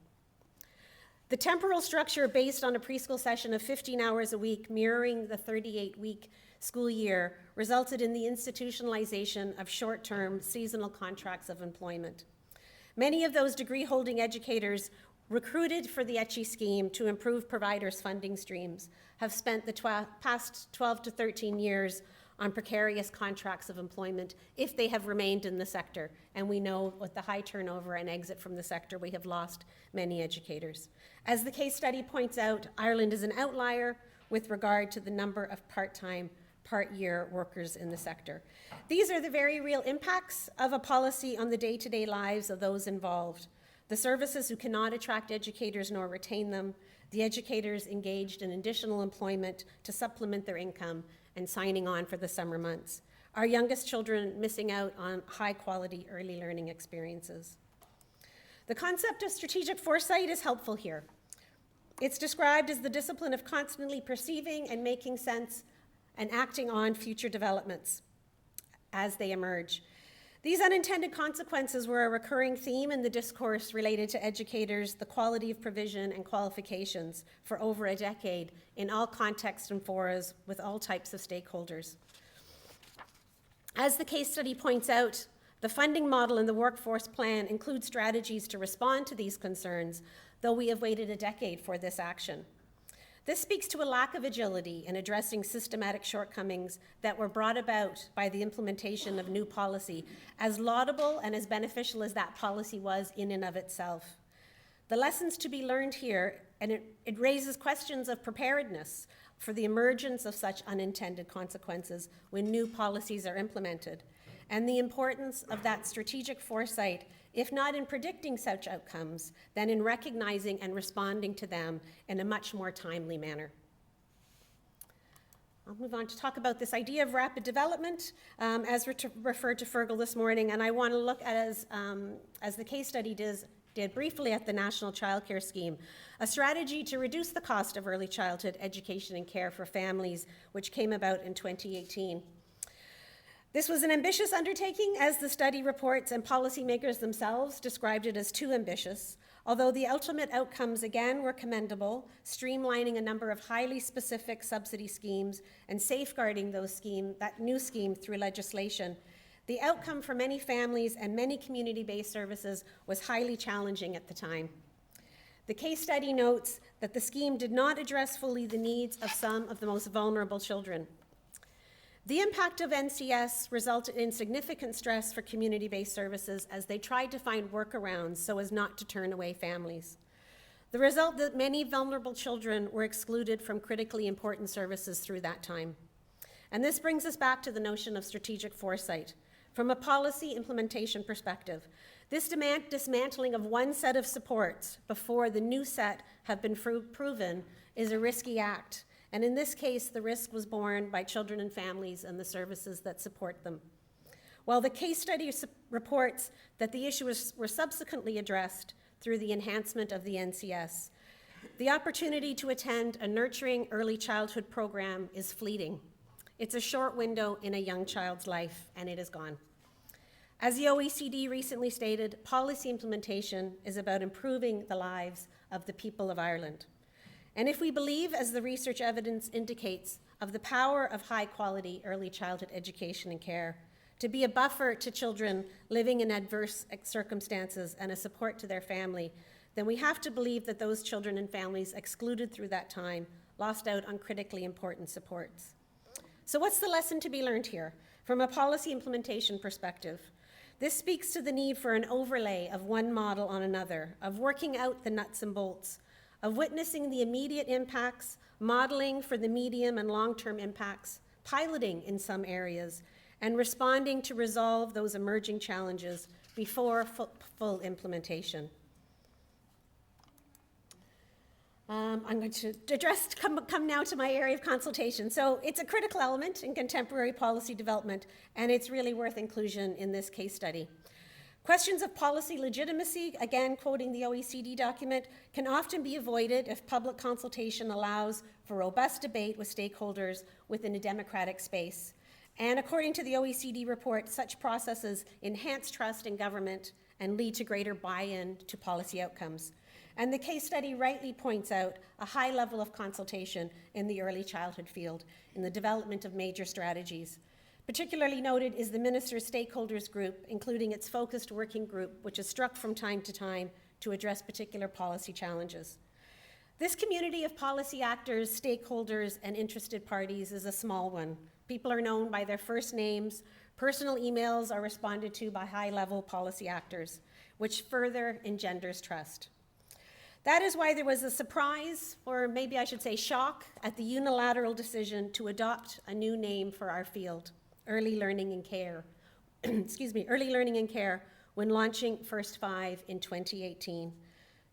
The temporal structure based on a preschool session of 15 hours a week, mirroring the 38-week school year, resulted in the institutionalization of short-term seasonal contracts of employment. Many of those degree-holding educators recruited for the ECHI scheme to improve providers' funding streams have spent the past 12 to 13 years on precarious contracts of employment if they have remained in the sector. And we know with the high turnover and exit from the sector, we have lost many educators. As the case study points out, Ireland is an outlier with regard to the number of part-time, part-year workers in the sector. These are the very real impacts of a policy on the day-to-day lives of those involved. The services who cannot attract educators nor retain them, the educators engaged in additional employment to supplement their income and signing on for the summer months. Our youngest children missing out on high-quality early learning experiences. The concept of strategic foresight is helpful here. It's described as the discipline of constantly perceiving and making sense and acting on future developments as they emerge. These unintended consequences were a recurring theme in the discourse related to educators, the quality of provision and qualifications for over a decade in all contexts and forums with all types of stakeholders. As the case study points out, the funding model in the workforce plan includes strategies to respond to these concerns, though we have waited a decade for this action. This speaks to a lack of agility in addressing systematic shortcomings that were brought about by the implementation of new policy, as laudable and as beneficial as that policy was in and of itself. The lessons to be learned here, and it raises questions of preparedness for the emergence of such unintended consequences when new policies are implemented, and the importance of that strategic foresight, if not in predicting such outcomes, then in recognizing and responding to them in a much more timely manner. I'll move on to talk about this idea of rapid development, as referred to Fergal this morning, and I want to look at, as the case study did briefly at the National Childcare Scheme, a strategy to reduce the cost of early childhood education and care for families, which came about in 2018. This was an ambitious undertaking, as the study reports, and policymakers themselves described it as too ambitious, although the ultimate outcomes again were commendable, streamlining a number of highly specific subsidy schemes and safeguarding that new scheme through legislation. The outcome for many families and many community-based services was highly challenging at the time. The case study notes that the scheme did not address fully the needs of some of the most vulnerable children. The impact of NCS resulted in significant stress for community-based services as they tried to find workarounds so as not to turn away families. The result that many vulnerable children were excluded from critically important services through that time. And this brings us back to the notion of strategic foresight. From a policy implementation perspective, this dismantling of one set of supports before the new set have been proven is a risky act. And in this case, the risk was borne by children and families and the services that support them. While the case study reports that the issues were subsequently addressed through the enhancement of the NCS, the opportunity to attend a nurturing early childhood program is fleeting. It's a short window in a young child's life, and it is gone. As the OECD recently stated, policy implementation is about improving the lives of the people of Ireland. And if we believe, as the research evidence indicates, of the power of high-quality early childhood education and care, to be a buffer to children living in adverse circumstances and a support to their family, then we have to believe that those children and families excluded through that time lost out on critically important supports. So what's the lesson to be learned here? From a policy implementation perspective, this speaks to the need for an overlay of one model on another, of working out the nuts and bolts, of witnessing the immediate impacts, modeling for the medium and long-term impacts, piloting in some areas, and responding to resolve those emerging challenges before full implementation. I'm going to come now to my area of consultation. So it's a critical element in contemporary policy development, and it's really worth inclusion in this case study. Questions of policy legitimacy, again quoting the OECD document, can often be avoided if public consultation allows for robust debate with stakeholders within a democratic space. And according to the OECD report, such processes enhance trust in government and lead to greater buy-in to policy outcomes. And the case study rightly points out a high level of consultation in the early childhood field in the development of major strategies. Particularly noted is the Minister's Stakeholders Group, including its focused working group, which is struck from time to time to address particular policy challenges. This community of policy actors, stakeholders, and interested parties is a small one. People are known by their first names. Personal emails are responded to by high-level policy actors, which further engenders trust. That is why there was a surprise, or maybe I should say shock, at the unilateral decision to adopt a new name for our field, Early Learning and Care. Early Learning and Care, when launching First Five in 2018.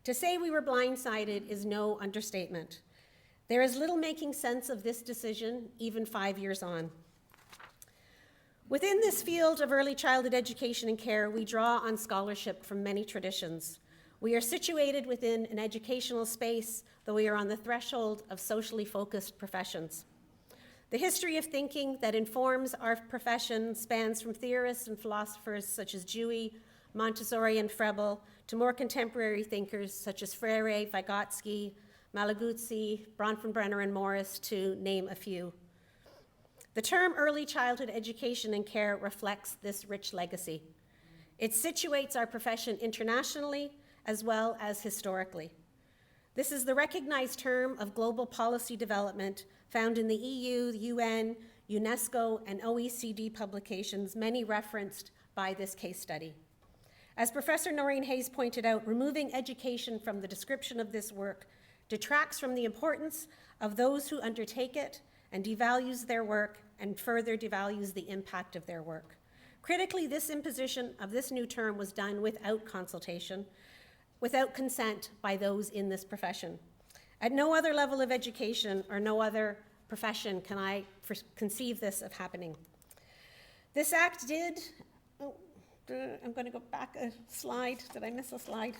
To say we were blindsided is no understatement. There is little making sense of this decision, even 5 years on. Within this field of early childhood education and care, we draw on scholarship from many traditions. We are situated within an educational space, though we are on the threshold of socially focused professions. The history of thinking that informs our profession spans from theorists and philosophers such as Dewey, Montessori, and Fergal, to more contemporary thinkers such as Freire, Vygotsky, Malaguzzi, Bronfenbrenner, and Morris, to name a few. The term early childhood education and care reflects this rich legacy. It situates our profession internationally as well as historically. This is the recognized term of global policy development found in the EU, the UN, UNESCO, and OECD publications, many referenced by this case study. As Professor Noreen Hayes pointed out, removing education from the description of this work detracts from the importance of those who undertake it and devalues their work and further devalues the impact of their work. Critically, this imposition of this new term was done without consultation, without consent by those in this profession. At no other level of education or no other profession can I conceive this of happening. This act did, I'm going to go back a slide. Did I miss a slide?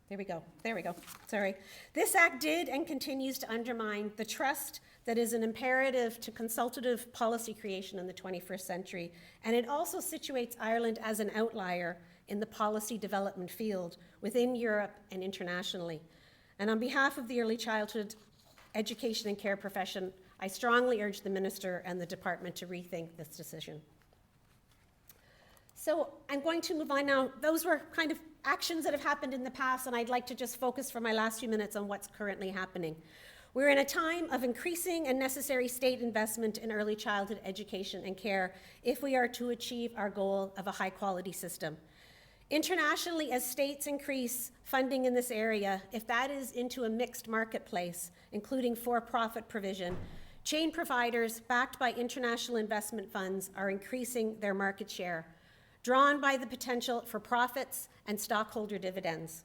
There we go, sorry. This act did and continues to undermine the trust that is an imperative to consultative policy creation in the 21st century, and it also situates Ireland as an outlier in the policy development field within Europe and internationally. And on behalf of the early childhood education and care profession, I strongly urge the Minister and the Department to rethink this decision. So I'm going to move on now. Those were kind of actions that have happened in the past, and I'd like to just focus for my last few minutes on what's currently happening. We're in a time of increasing and necessary state investment in early childhood education and care if we are to achieve our goal of a high-quality system. Internationally, as states increase funding in this area, if that is into a mixed marketplace, including for-profit provision, chain providers backed by international investment funds are increasing their market share, drawn by the potential for profits and stockholder dividends.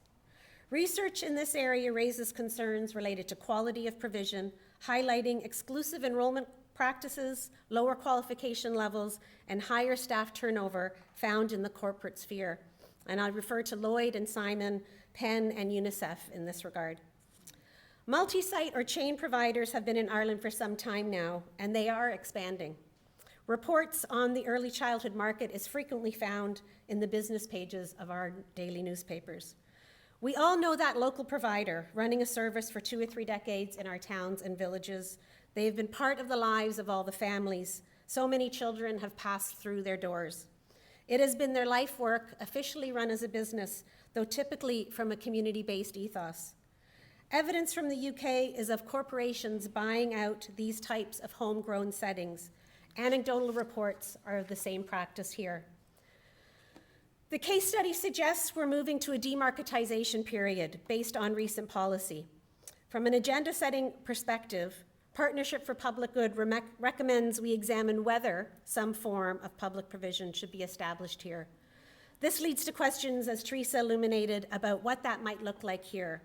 Research in this area raises concerns related to quality of provision, highlighting exclusive enrollment practices, lower qualification levels, and higher staff turnover found in the corporate sphere. And I refer to Lloyd and Simon, Penn, and UNICEF in this regard. Multi-site or chain providers have been in Ireland for some time now, and they are expanding. Reports on the early childhood market is frequently found in the business pages of our daily newspapers. We all know that local provider running a service for 2 or 3 decades in our towns and villages. They've been part of the lives of all the families. So many children have passed through their doors. It has been their life work, officially run as a business, though typically from a community-based ethos. Evidence from the UK is of corporations buying out these types of homegrown settings. Anecdotal reports are of the same practice here. The case study suggests we're moving to a demarketization period based on recent policy. From an agenda-setting perspective, Partnership for Public Good recommends we examine whether some form of public provision should be established here. This leads to questions, as Teresa illuminated, about what that might look like here.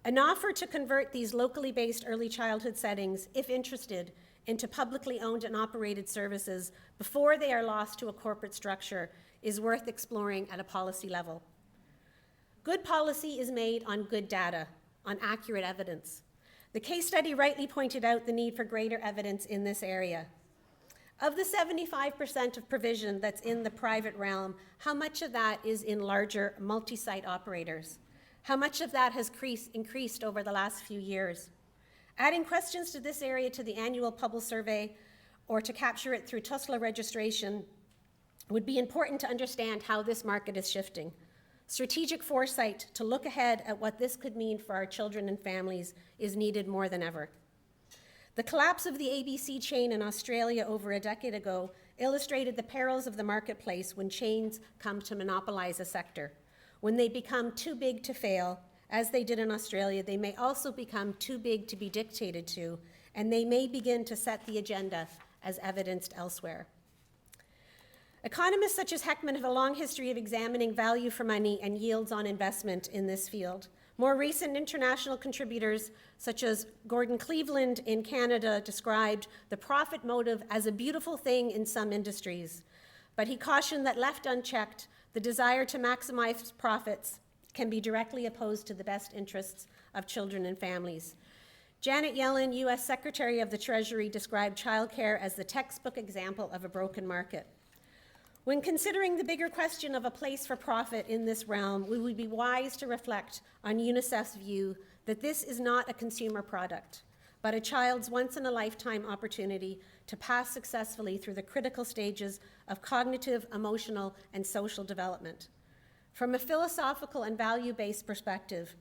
An offer to convert these locally based early childhood settings, if interested, into publicly owned and operated services before they are lost to a corporate structure is worth exploring at a policy level. Good policy is made on good data, on accurate evidence. The case study rightly pointed out the need for greater evidence in this area. Of the 75% of provision that's in the private realm, how much of that is in larger multi-site operators? How much of that has increased over the last few years? Adding questions to this area to the annual Pubble survey or to capture it through TUSLA registration would be important to understand how this market is shifting. Strategic foresight to look ahead at what this could mean for our children and families is needed more than ever. The collapse of the ABC chain in Australia over a decade ago illustrated the perils of the marketplace when chains come to monopolize a sector. When they become too big to fail, as they did in Australia, they may also become too big to be dictated to, and they may begin to set the agenda, as evidenced elsewhere. Economists such as Heckman have a long history of examining value for money and yields on investment in this field. More recent international contributors, such as Gordon Cleveland in Canada, described the profit motive as a beautiful thing in some industries, but he cautioned that left unchecked, the desire to maximize profits can be directly opposed to the best interests of children and families. Janet Yellen, U.S. Secretary of the Treasury, described childcare as the textbook example of a broken market. When considering the bigger question of a place for profit in this realm, we would be wise to reflect on UNICEF's view that this is not a consumer product, but a child's once-in-a-lifetime opportunity to pass successfully through the critical stages of cognitive, emotional, and social development. From a philosophical and value-based perspective,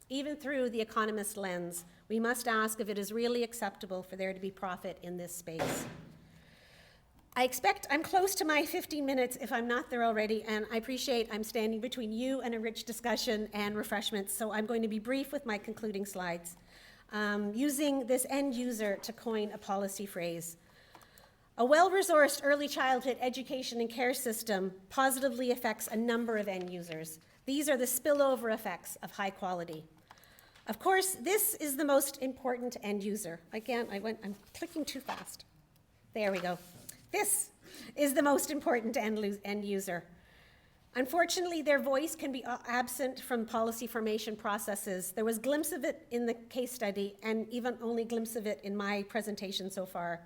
even through the economist lens, we must ask if it is really acceptable for there to be profit in this space. I expect I'm close to my 15 minutes if I'm not there already, and I appreciate I'm standing between you and a rich discussion and refreshments, so I'm going to be brief with my concluding slides, using this end user to coin a policy phrase. A well-resourced early childhood education and care system positively affects a number of end users. These are the spillover effects of high quality. Of course, this is the most important end user. Again, I'm clicking too fast. There we go. This is the most important end user. Unfortunately, their voice can be absent from policy formation processes. There was a glimpse of it in the case study, and even only a glimpse of it in my presentation so far.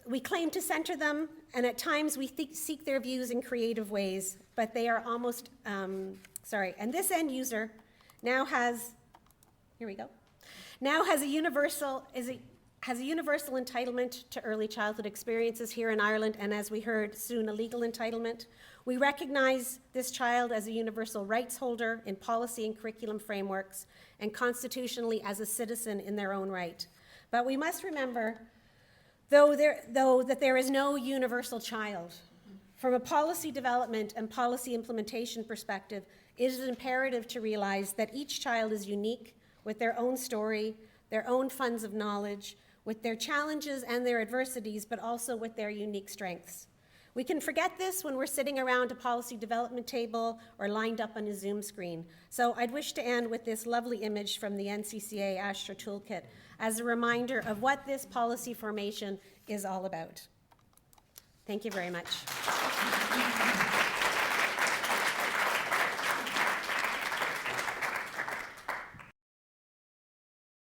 We claim to center them, and at times we seek their views in creative ways, but they are almost, and this end user now has, now has a universal entitlement to early childhood experiences here in Ireland, and as we heard, soon a legal entitlement. We recognize this child as a universal rights holder in policy and curriculum frameworks, and constitutionally as a citizen in their own right. But we must remember, though that there is no universal child. From a policy development and policy implementation perspective, it is imperative to realize that each child is unique with their own story, their own funds of knowledge, with their challenges and their adversities, but also with their unique strengths. We can forget this when we're sitting around a policy development table or lined up on a Zoom screen. So I'd wish to end with this lovely image from the NCCA Astra Toolkit as a reminder of what this policy formation is all about. Thank you very much.